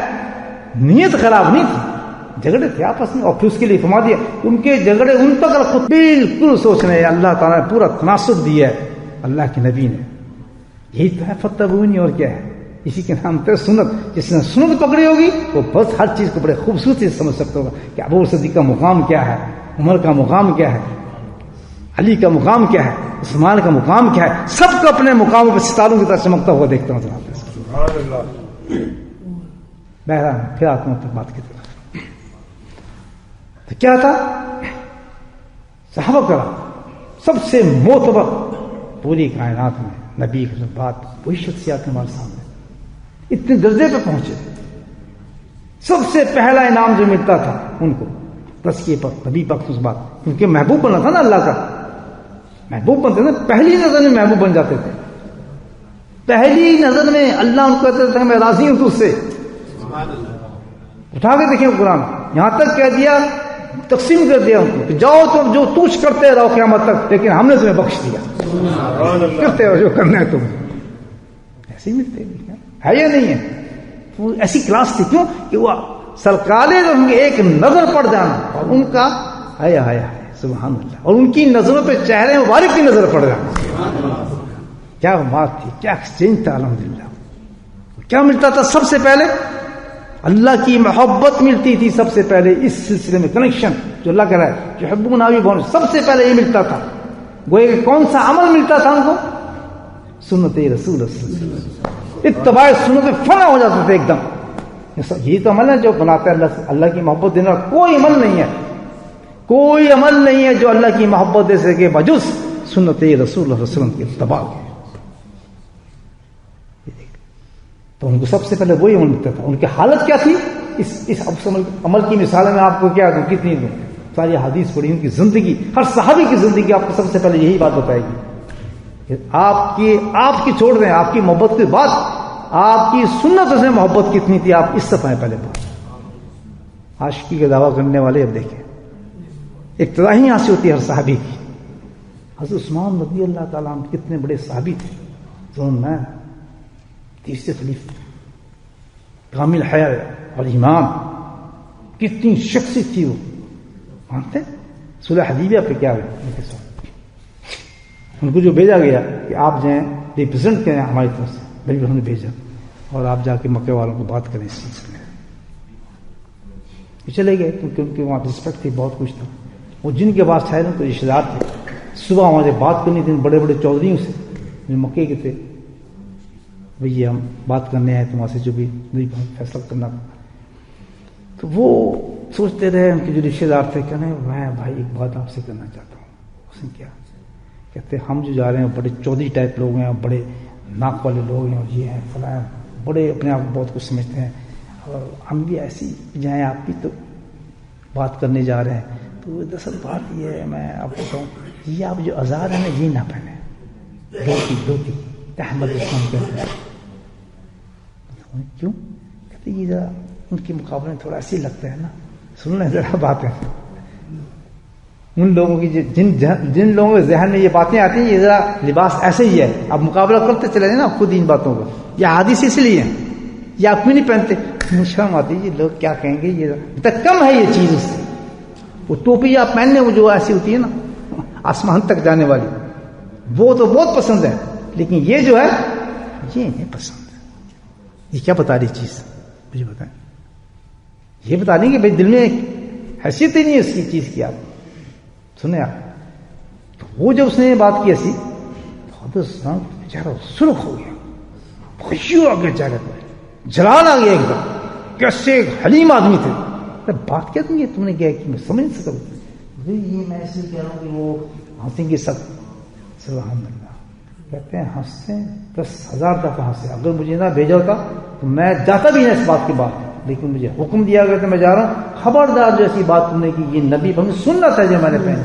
نیت خراب نہیں تھی، جھگڑے تھے آپس میں، اور پھر اس کے لیے فرما دیا ان کے جھگڑے ان تک خود بالکل سوچ رہے ہیں اللہ تعالیٰ نے پورا تناسب دیا ہے اللہ کے نبی نے. یہی تو ہے فتبونی، اور کیا ہے، اسی کے نام پہ سنت. جس نے سنت پکڑی ہوگی وہ بس ہر چیز کو بڑے خوبصورتی سے سمجھ سکتا ہوگا کہ ابو بکر صدیق کا مقام کیا ہے، عمر کا مقام کیا ہے، علی کا مقام کیا ہے، عثمان کا مقام کیا ہے. سب کو اپنے مقاموں پہ ستاروں کی طرح چمکتا ہوا دیکھتا ہوں. بہرحال پھر آتا ہوں بات کی طرف. تو کیا تھا صحابہ کرام سب سے معتبر پوری کائنات میں نبی کی بات وہی شخصیات ہمارے سامنے اتنے درجے پہ پہنچے. سب سے پہلا انعام جو ملتا تھا ان کو تزکیے پر نبی پاک اس بات، کیونکہ محبوب بنا تھا نا اللہ کا، محبوب بنتے تھے پہلی نظر میں محبوب بن جاتے تھے. پہلی نظر میں اللہ ان کو کہتے تھے میں راضی ہوں تجھ سے. اٹھا کے دیکھیں قرآن یہاں تک کہہ دیا، تقسیم کر دیا ان کو کہ جاؤ تم جو توچ کرتے رہو قیامت تک، لیکن ہم نے تمہیں بخش دیا، کرتے رہو جو کرنا ہے تم. ایسے ہی ملتے ہے یا نہیں ہے؟ وہ ایسی کلاس تھی، کیوں کہ وہ سرکارے ان کی ایک نظر پڑ جانا اور ان کا آیا سبحان اللہ، اور ان کی نظروں پہ چہرے مبارک کی نظر پڑ جانا. کیا بات تھی، کیا ایکسچینج تھا الحمدللہ. کیا ملتا تھا سب سے پہلے؟ اللہ کی محبت ملتی تھی سب سے پہلے. اس سلسلے میں کنیکشن جو اللہ کہہ رہا ہے جو حبون ابھی بہن، سب سے پہلے یہ ملتا تھا. گویا کہ کون سا عمل ملتا تھا ان کو؟ سنت رسول اللہ، اتباع سنت میں فنا ہو جاتے تھے ایک دم. یہ تو عمل ہے جو بناتا ہے اللہ کی محبت دینا. کوئی عمل نہیں ہے، کوئی عمل نہیں ہے جو اللہ کی محبت دے سکے بجز سنت رسول اللہ صلی اللہ علیہ وسلم کی اتباع. تو ان کو سب سے پہلے وہی عمل ملتا تھا. ان کی حالت کیا تھی؟ اس عمل کی مثال میں آپ کو کیا دوں، کتنی دوں؟ ساری حدیث پڑھی، ان کی زندگی، ہر صحابی کی زندگی آپ کو سب سے پہلے یہی بات بتائے گی کہ آپ کی چھوڑ دیں، آپ کی محبت کے بعد آپ کی سنت سے محبت کتنی تھی، آپ اس سے پہلے بات. عاشقی کا دعویٰ کرنے والے اب دیکھیں ابتدا ہی یہاں سے ہوتی ہے ہر صحابی کی. حضرت عثمان رضی اللہ تعالیٰ عنہ کتنے بڑے صحابی تھے، میں تیسرے خلیفہ، کامل حیا اور ایمان، کتنی شخصیت تھی وہ. مانتے صلح حدیبیہ پہ کیا ہوا؟ ان کو جو بھیجا گیا کہ آپ جائیں ریپرزینٹ کریں ہماری طرف سے، بالکل ہم نے بھیجا، اور آپ جا کے مکے والوں کو بات کریں اس سلسلے میں. چلے گئے کیونکہ ان کے وہاں رسپیکٹ تھی، بہت کچھ تھا. وہ جن کے پاس ٹھہرے تو رشتے دار تھے، صبح ہمارے بات کرنی تھی بڑے بڑے چودھریوں سے جو مکے کے تھے. بھئی ہم بات کرنے آئے تمہارے سے، جو بھی فیصلہ کرنا تھا. تو وہ سوچتے رہے، ان کے جو رشتے دار تھے، کہنے میں بھائی ایک بات آپ سے کرنا چاہتا ہوں. اس نے کیا؟ کہتے ہم جو جا رہے ہیں بڑے چودھری ٹائپ لوگ ہیں، بڑے ناک والے لوگ ہیں، اور یہ ہیں فلاں، بڑے اپنے آپ کو بہت کچھ سمجھتے ہیں، اور ہم بھی ایسی جائیں، آپ بھی تو بات کرنے جا رہے ہیں. تو دراصل بات یہ ہے، میں آپ کو کہوں، یہ آپ جو ازار ہے نا یہ نہ پہنیں، دھوتی احمد اسلام کہتے ہیں. کیوں؟ کہتے یہ ذرا ان کے مقابلے میں تھوڑا ایسے لگتا ہے نا. سن لیں ذرا باتیں، ان لوگوں کی جن لوگوں کے ذہن میں یہ باتیں آتی ہیں، یہ ذرا لباس ایسے ہی ہے، آپ مقابلہ کرتے چلے جائیں نا خود ان باتوں کو. یہ حدیث اس لیے ہیں، یہ آپ کیوں نہیں پہنتے؟ شرم آتی ہے، یہ لوگ کیا کہیں گے، یہ تک کم ہے یہ چیز اس سے. وہ ٹوپی آپ پہننے وہ جو ایسی ہوتی ہے نا آسمان تک جانے والی، وہ تو بہت پسند ہے، لیکن یہ جو ہے یہ نہیں پسند ہے. یہ کیا بتا رہی چیز؟ مجھے بتائیں. یہ بتا رہی کہ بھائی دل میں حیثیت ہی نہیں ہے اس کی چیز کی. آپ سنیں، آپ تو وہ جب اس نے یہ بات کی ایسی، چہرہ سرخ ہو گیا، خوشی آ گیا چہرے پر، جلال آ گیا ایک دم. کیسے حلیم آدمی تھے. بات کیا تم نے کیا کہ میں سمجھ نہیں سکتا. یہ میں ایسے کہہ رہا ہوں کہ وہ ہنسیں گے سب. سبحان اللہ. کہتے ہیں ہنستے 10,000 دفعہ ہنسے. اگر مجھے نہ بھیجا ہوتا تو میں جاتا بھی نہیں اس بات کے بعد، لیکن مجھے حکم دیا گیا کہ میں جا رہا ہوں. خبردار جو ایسی بات تم نے کی، یہ نبی بن سننا تھا جو میں نے پہنی.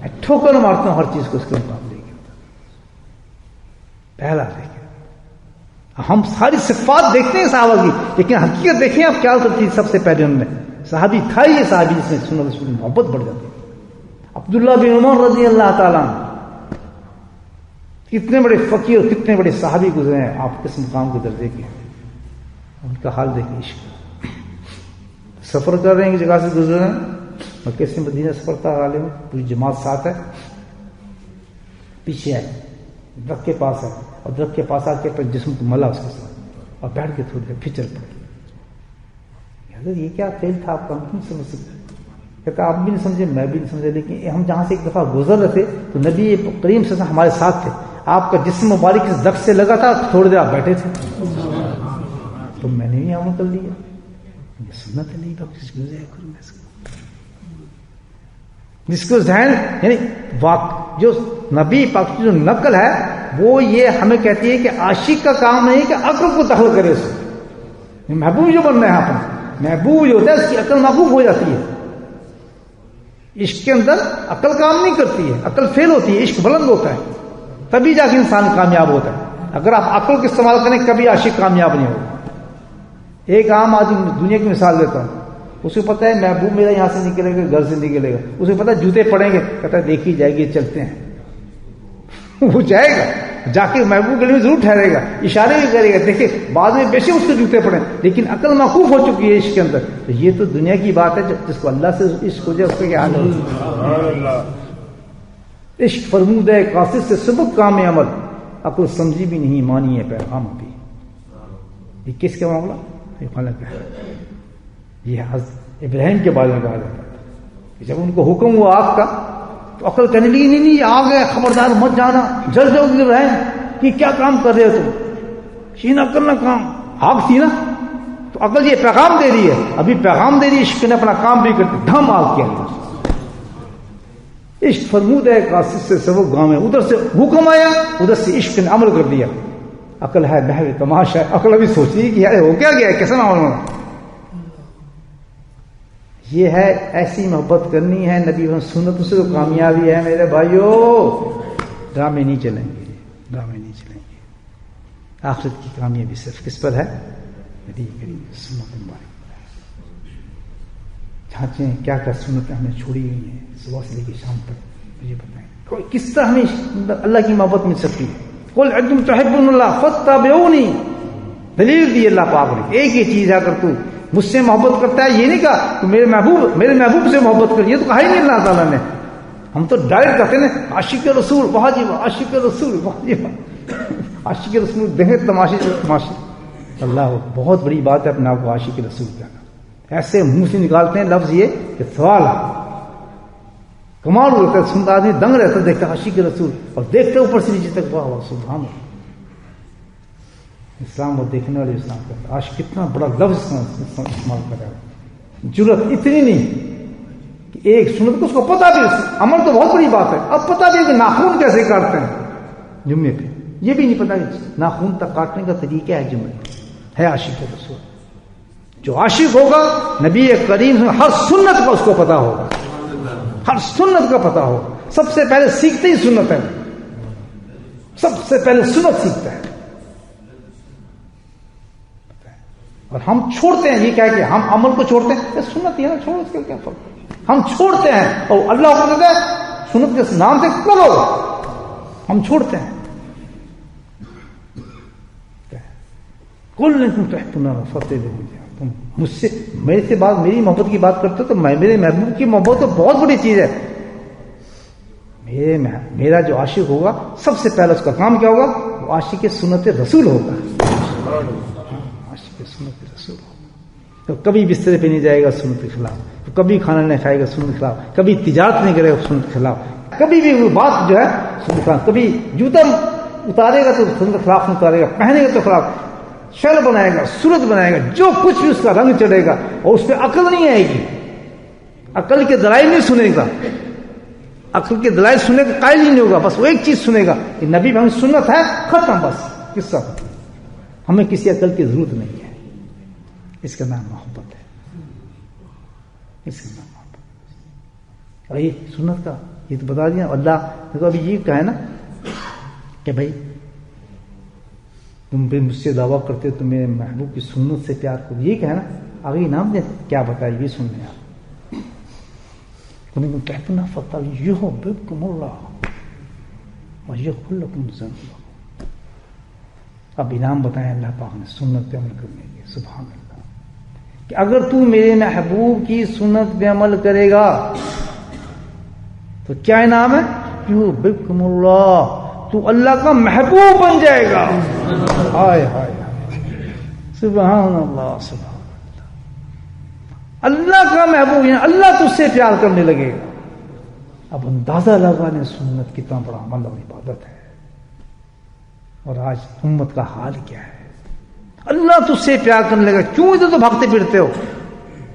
میں ٹھوکر مارتا ہوں ہر چیز کو اس کے مقابلے کے اندر. پہلا دیکھیں، ہم ساری صفات دیکھتے ہیں صحابہ کی، لیکن حقیقت دیکھیں آپ کیا کرتی سب سے پہلے ان میں. صحابی تھا یہ صحابی جس میں سنت رسول محبت بڑھ جاتی. عبداللہ بن عمر رضی اللہ تعالیٰ عنہ کتنے بڑے فقیر اور کتنے بڑے صحابی گزرے ہیں. آپ کس مقام کے درجے کے ہیں، ان کا حال دیکھیں. عشق سفر کر رہے ہیں، ایک جگہ سے گزر رہے ہیں، مکے سے مدینہ سفر تھا، حالے میں پوری جماعت ساتھ ہے، پیچھے ہے، درخت کے پاس ہے، اور درخت کے پاس آ کے اپنے جسم کو ملا اس کے ساتھ اور بیٹھ کے تھوڑی دیر پھر چل پڑے. حضرت یہ کیا فیل تھا آپ کا، ہم نہیں سمجھ سکتے. کہتا آپ بھی نہیں سمجھے، میں بھی نہیں سمجھے، لیکن ہم جہاں سے ایک دفعہ گزر رہے تھے تو نبی کریم صلی اللہ علیہ وسلم ہمارے ساتھ تھے، آپ کا جسم مبارک اس درخت سے لگا تھا، تھوڑی دیر آپ بیٹھے تھے، تو میں نے بھی عمل کر لیا. سنت ہے نہیں بخش گزرے کروں میں اس کو. جس کو ذہن یعنی جو نبی پاک کی جو نقل ہے وہ یہ ہمیں کہتی ہے کہ عاشق کا کام نہیں ہے کہ عقل کو دخل کرے اس کو. محبوب جو بننا ہے یہاں پر، محبوب جو ہوتا ہے اس کی عقل محبوب ہو جاتی ہے. عشق کے اندر عقل کام نہیں کرتی ہے، عقل فیل ہوتی ہے، عشق بلند ہوتا ہے، تبھی جا کے انسان کامیاب ہوتا ہے. اگر آپ عقل کو استعمال کریں کبھی عاشق کامیاب نہیں ہوگا. ایک عام آدمی دنیا کی مثال دیتا ہوں، اسے پتا ہے محبوب میرا یہاں سے نکلے گا، گھر سے نکلے گا، اسے پتا ہے جوتے پڑیں گے، کہتا ہے دیکھی جائے گی چلتے ہیں. وہ جائے گا، جا کے محبوب گلی میں ضرور ٹھہرے گا، اشارے بھی کرے گا، دیکھے بعد میں بے شک اس کے جوتے پڑیں، لیکن عقل موقوف ہو چکی ہے عشق کے اندر. تو یہ تو دنیا کی بات ہے، جس کو اللہ سے عشق ہو جائے اس کا کیا حال ہے. عشق فرمود ہے قاصد سے سبق کام عمل، عقل سمجھی بھی نہیں مانی ہے پیغام بھی. یہ کس کا معاملہ؟ یہ خلق ہے. یہ حضرت ابراہیم کے بارے میں کہا جاتا ہے. جب ان کو حکم ہوا آگ کا تو عقل کہنے لگی نہیں آگ ہے، خبردار مت جانا، جل جاؤ گے ابراہیم. کہ کیا کام کر رہے ہو تم، یہ نہ کرنا کام. آگ تھی نا، تو عقل یہ پیغام دے رہی ہے، ابھی پیغام دے رہی ہے، عشق نے اپنا کام بھی کرتے دھم آگ کیا. عشق فرمود ہے قاصد سے سبق گام ہے. ادھر سے حکم آیا، ادھر سے عشق نے عمل کر دیا. عقل ہے محو تماشا ہے. عقل ابھی سوچتی ہے کہ یار ہو کیا گیا ہے, کیسا معاملہ ہونا. یہ ہے ایسی محبت کرنی ہے نبی سنت سے تو کامیابی ہے میرے بھائیو. ڈرامے نہیں چلیں گے, ڈرامے نہیں چلیں گے. آخرت کی کامیابی صرف کس پر ہے؟ نبی کریم سنت مبارک پر ہے. جانچیں کیا کیا سنتیں ہم نے چھوڑی ہوئی ہیں صبح سے لے کے شام تک, مجھے بتائیں کوئی کس طرح ہمیں اللہ کی محبت مل سکتی ہے. قل انتم تحبون اللہ فاتبعونی, دلیل دی اللہ پاک نے. ایک ہی چیز ہے, اگر تو مجھ سے محبت کرتا ہے, یہ نہیں کہا تو میرے محبوب سے محبت کر, یہ تو کہا ہی نہیں اللہ تعالیٰ نے. ہم تو ڈائریکٹ کہتے ہیں عاشق رسول واجب, عاشق رسول واجب, عاشق رسول دیکھیں تماشے تماشے. اللہ بہت بڑی بات ہے اپنے آپ کو عاشق رسول کہنا. ایسے منہ سے نکالتے ہیں لفظ یہ کہ سوال ہے, کمال ہوتا ہے, سنتا آدمی دنگ رہتا ہے دیکھتا عاشق رسول, اور دیکھتے اوپر سے نیچے تک, واہ سبحان اللہ. اسلام اور دیکھنے والے اسلام کرتا. آج کتنا بڑا لفظ استعمال کر رہا ہے, ضرورت اتنی نہیں کہ ایک سنت کو اس کو پتا بھی, عمل تو بہت بڑی بات ہے, اب پتا بھی کہ ناخون کیسے کاٹتے ہیں جمعے پہ, یہ بھی نہیں پتا کہ ناخون تک کاٹنے کا طریقہ ہے جمعے ہے. عاشق رسول جو عاشق ہوگا نبی کریم ہر سنت کا اس کو پتا ہوگا, ہر سنت کا پتا ہوگا. سب سے پہلے سیکھتے ہی سنت ہے, سب سے پہلے سنت سیکھتا ہے. اور ہم چھوڑتے ہیں, یہ کہہ کہ ہم عمل کو چھوڑتے ہیں, سنت یہ نا چھوڑو, اس کا کیا فرق ہے. ہم چھوڑتے ہیں اور اللہ کو کہتا ہے سنت کے نام سے کرو, ہم چھوڑتے ہیں. کل نہیں تم تحبون فتح, تم مجھ سے میرے سے بات, میری محبت کی بات کرتے ہو تو میرے محبوب کی محبت تو بہت بڑی چیز ہے. میرا جو عاشق ہوگا سب سے پہلے اس کا کام کیا ہوگا, وہ عاشق سنت رسول ہوگا. عاشق سنت رسول ہوگا. تو کبھی بسترے پہ نہیں جائے گا سنت کے خلاف, تو کبھی کھانا نہیں کھائے گا سنت کے خلاف, کبھی تجارت نہیں کرے گا سنت کے خلاف, کبھی بھی وہ بات جو ہے سنت کے خلاف, کبھی جوتا اتارے گا تو سنت کے خلاف نہیں اتارے گا, پہنے گا تو خلاف, شل بنائے گا, صورت بنائے گا, جو کچھ بھی اس کا رنگ چڑھے گا, اور اس پہ عقل نہیں آئے گی, عقل کے دلائل نہیں سنے گا, عقل کے دلائل سننے کا قائل ہی نہیں ہوگا. بس وہ ایک چیز سنے گا کہ نبی میں سنت ہے, ختم, بس قصہ. ہمیں کسی عقل کی ضرورت نہیں ہے. اس کا نام محبت ہے, اس کا نام محبت. اور یہ سنت کا یہ تو بتا دیا. اللہ دیکھو ابھی یہ کہا ہے نا کہ بھائی تم بھی مجھ سے دعویٰ کرتے ہو تو میرے محبوب کی سنت سے پیار کرو, یہ کہا ہے نا. آگے انعام دے کیا بتایا یہ سن لیں آپ. تحبون یحببکم اللہ ویغفر لکم ذنوبکم. اب انعام بتائیں اللہ پاک نے سنت پہ عمل کرنے کے. سبحان اللہ, کہ اگر تو میرے محبوب کی سنت پہ عمل کرے گا تو کیا انعام ہے؟ یحببکم اللہ, تو اللہ کا محبوب بن جائے گا. ہائے ہائے سبحان اللہ, سبحان اللہ کا محبوب, یعنی اللہ تجھ سے پیار کرنے لگے گا. اب اندازہ لگانے سنت کتنا بڑا عمل اور عبادت ہے. اور آج امت کا حال کیا ہے, اللہ تجھ سے پیار کرنے لگا, کیوں ادھر تو بھاگتے پھرتے ہو.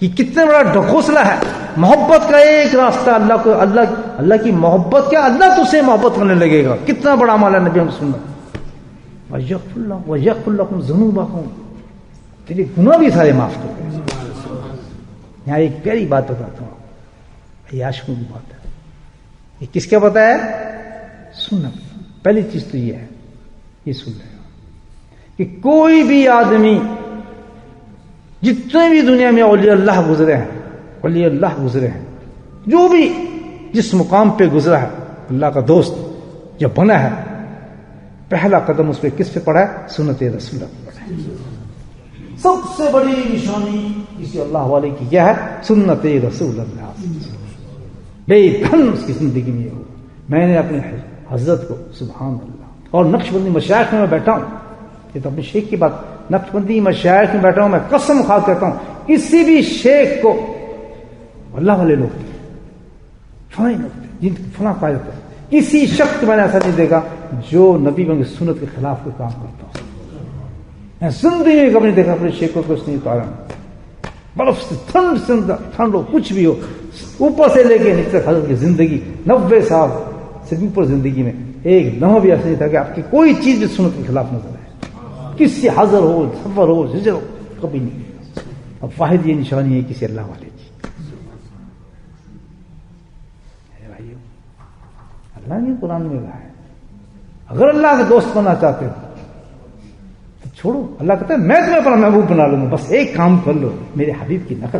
یہ کتنا بڑا ڈھکوسلا ہے. محبت کا ایک راستہ اللہ کو, اللہ کی محبت کیا, اللہ تجھ سے محبت کرنے لگے گا. کتنا بڑا عمل ہے نبی ہم سنت. وَيَغْفِرْ لَكُمْ ذُنُوبَكُمْ, تیرے گناہ بھی سارے معاف کر دے. یہاں ایک پیاری بات بتاتا ہوں, یہ عاشقوں کی بات ہے. یہ کس کا بتایا ہے؟ سنت. پہلی چیز تو یہ ہے, یہ سن لے کہ کوئی بھی آدمی جتنے بھی دنیا میں اولیاء اللہ گزرے ہیں, ولی اللہ گزرے ہیں, جو بھی جس مقام پہ گزرا ہے اللہ کا دوست جو بنا ہے, پہلا قدم اس پہ کس پہ پڑا ہے؟ سنت رسول اللہ پہ پڑا ہے. سب سے بڑی نشانی کسی اللہ والے کی کیا ہے؟ سنت رسول اللہ. بے دھن اس کی زندگی میں ہو. میں نے اپنے حضرت کو سبحان اللہ, اور نقش بندی مشائخ میں بیٹھا ہوں, یہ تو اپنے شیخ کی بات, نقش بندی مشائخ میں بیٹھا ہوں, میں قسم کھا کہتا ہوں کسی بھی شیخ کو, اللہ والے لوگ فلاں لوگ جن فلاں قائد ہے, کسی شخص کو میں نے ایسا نہیں دیکھا جو نبی کی سنت کے خلاف کوئی کام کرتا ہوں. میں زندگی میں کبھی نہیں دیکھا اپنے شیخ کو کچھ نہیں اتارا. برف سے ٹھنڈ ہو, کچھ بھی ہو, اوپر سے لے کے نیچے حضرت کی زندگی 90 سال سے اوپر زندگی میں ایک لمحہ بھی ایسا نہیں تھا کہ آپ کی کوئی چیز بھی سنت کے خلاف نظر آئے. کس سے حضر ہو، سفر ہو، زجر ہو، کبھی نہیں. اب واحد یہ نشانی ہے کسی اللہ والے کی. بھائیو اللہ نے قرآن میں کہا ہے اگر اللہ کے دوست بننا چاہتے ہو تو چھوڑو. اللہ کہتا ہے میں تمہیں اپنا محبوب بنا لوں گا، بس ایک کام کر لو، میرے حبیب کی نقل.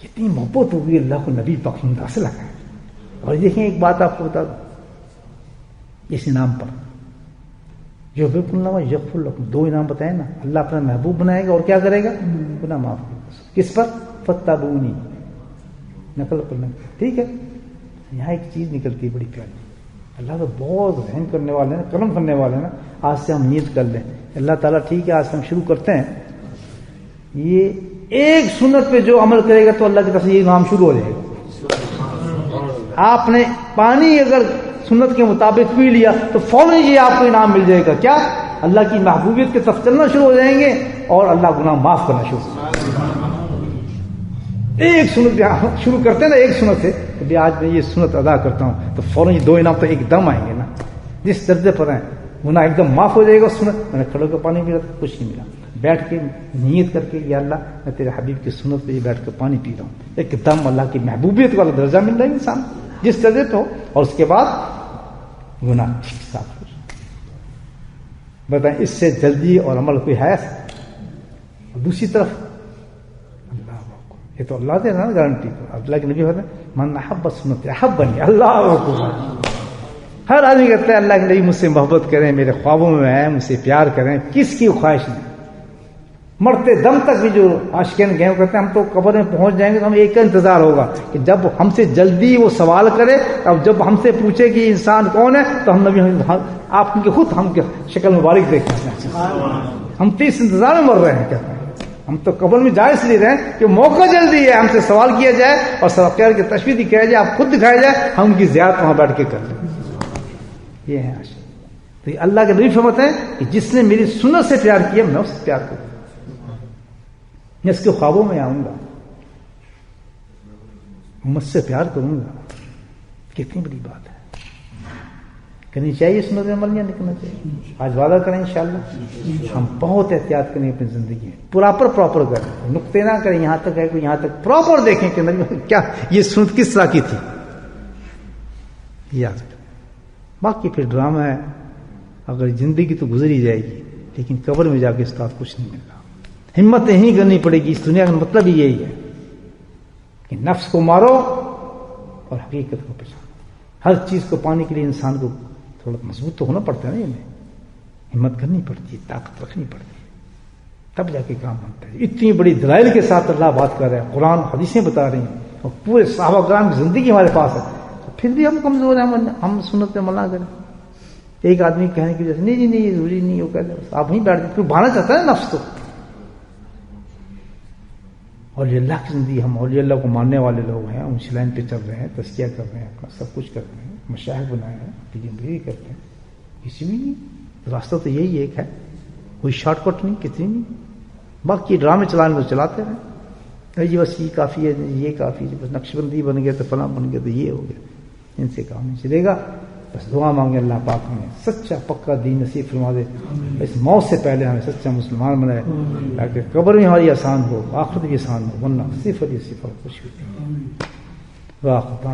کتنی محبت ہوگی اللہ کو نبی پاک سے حاصل ہے. اور دیکھیں ایک بات آپ کو بتا دوں، اس انعام پر جو بالکل نہ یغفر لکم، 2 انعام بتائے نا. اللہ اپنا محبوب بنائے گا اور کیا کرے گا؟ گناہ معاف کرے گا. کس پر؟ فتبعونی، نقل کرنا. ٹھیک ہے. یہاں ایک چیز نکلتی ہے بڑی پیاری. اللہ تو بہت رحم کرنے والے ہیں، کرم کرنے والے ہیں نا. آج سے ہم نیت کر لیں اللہ تعالیٰ ٹھیک ہے آج سے ہم شروع کرتے ہیں، یہ ایک سنت پہ جو عمل کرے گا تو اللہ کی طرف سے یہ انعام شروع ہو جائے گا. آپ نے پانی اگر سنت کے مطابق پی لیا تو فوراً یہ آپ کو انعام مل جائے گا. کیا؟ اللہ کی محبوبیت کی طرف چلنا شروع ہو جائیں گے اور اللہ گناہ معاف کرنا شروع ہو جائے گا. ایک سنت شروع کرتے ہیں نا، ایک سنت سے کہ آج میں یہ سنت ادا کرتا ہوں تو فوراً یہ 2 انعام تو ایک دم آئیں گے نا. جس درجے پر ہیں گناہ ایک دم معاف ہو جائے گا. سنت میں نے کھڑے ہو کے پانی پی رہا تھا، کچھ نہیں ملا. بیٹھ کے نیت کر کے یا اللہ میں تیرے حبیب کی سنت پہ بیٹھ کے پانی پی رہا ہوں، ایک دم اللہ کی محبوبیت والا درجہ مل رہا ہے انسان جس درجے پہ ہو. اور اس کے بعد گناہ صاف ہو جائے. بتائیں اس سے جلدی اور عمل کوئی ہے؟ اور دوسری طرف اللہ یہ تو اللہ دے نا گارنٹی. اللہ کے نبی ہوتے ہیں من احب سنت احبنی اللہ اکبر. ہر آدمی کہتا ہے اللہ کے نبی مجھ سے محبت کریں، میرے خوابوں میں ہیں، مجھ سے پیار کریں. کس کی خواہش نہیں؟ مرتے دم تک بھی جو عاشقین گئے وہ کہتے ہیں ہم تو قبر میں پہنچ جائیں گے تو ہم ایک کا انتظار ہوگا کہ جب ہم سے جلدی وہ سوال کرے. اب جب ہم سے پوچھے کہ انسان کون ہے تو ہم نبی آپ کی خود ہم کی شکل مبارک دیکھنا چاہتے ہیں. ہم تو اس انتظار میں مر رہے ہیں. کہتے ہیں ہم تو قبر میں جا اس لیے رہے ہیں کہ موقع جلدی ہے، ہم سے سوال کیا جائے اور سرکار کی تشبیہ دکھایا جائے، آپ خود دکھایا جائے، ہم ان کی زیارت وہاں بیٹھ کے کر لیں. یہ ہے عاشق. تو یہ اللہ کے نبی فرماتے ہیں کہ جس نے میری سنت سے پیار کیا میں اس سے پیار کروں، میں اس کے خوابوں میں آؤں گا، مجھ سے پیار کروں گا. کتنی بڑی بات ہے. کرنی چاہیے سنت عمل یا نہیں کرنا چاہیے؟ آج وعدہ کریں انشاءاللہ ہم بہت احتیاط کریں اپنی زندگی میں، پراپر کریں، نقطے نہ کریں یہاں تک ہے کوئی یہاں تک پراپر دیکھیں کہ کیا یہ سنت کس طرح کی تھی. یاد کریں. باقی پھر ڈرامہ ہے، اگر زندگی تو گزر ہی جائے گی لیکن قبر میں جا کے اس کا کچھ نہیں مل رہا. ہمت نہیں کرنی پڑے گی. اس دنیا کا مطلب ہی یہی ہے کہ نفس کو مارو اور حقیقت کو پہچانو. ہر چیز کو پانے کے لیے انسان کو تھوڑا مضبوط تو ہونا پڑتا ہے نا. ہمت کرنی پڑتی ہے، طاقت رکھنی پڑتی ہے، تب جا کے کام بنتا ہے. اتنی بڑی دلائل کے ساتھ اللہ بات کر رہے ہیں، قرآن حدیثیں بتا رہی ہیں اور پورے صحابہ کرام کی زندگی ہمارے پاس ہے. پھر بھی ہم کمزور ہیں، ہم سنت پہ عمل نہ کریں. ایک آدمی کہنے کی وجہ سے نہیں یہ ضروری نہیں ہو، کہتے آپ وہیں بیٹھ جاتے. بھانا چاہتا ہے نفس تو. اولیاء اللہ کی زندگی، ہم اولیاء اللہ کو ماننے والے لوگ ہیں، ان کی لائن پہ چل رہے ہیں، تزکیہ کر رہے ہیں، اپنا سب کچھ کر رہے ہیں، مشاہد بنائے ہیں، بھی کرتے ہیں. کسی بھی نہیں راستہ تو یہی ایک ہے، کوئی شارٹ کٹ نہیں، کتنی نہیں. باقی ڈرامے چلانے تو چلاتے رہے. جی بس یہ کافی ہے، یہ کافی ہے، بس نقش بندی بن گیا تو فلاں بن گیا تو یہ ہو گیا. ان سے کام نہیں چلے گا. بس دعا مانگے اللہ پاک ہمیں سچا پکا دین نصیب فرما دے. اس موت سے پہلے ہمیں سچا مسلمان بنائے تاکہ قبر میں ہماری آسان ہو، آخرت بھی آسان ہو، ورنہ صفر ہی صفر کچھ بھی نہیں. واقعہ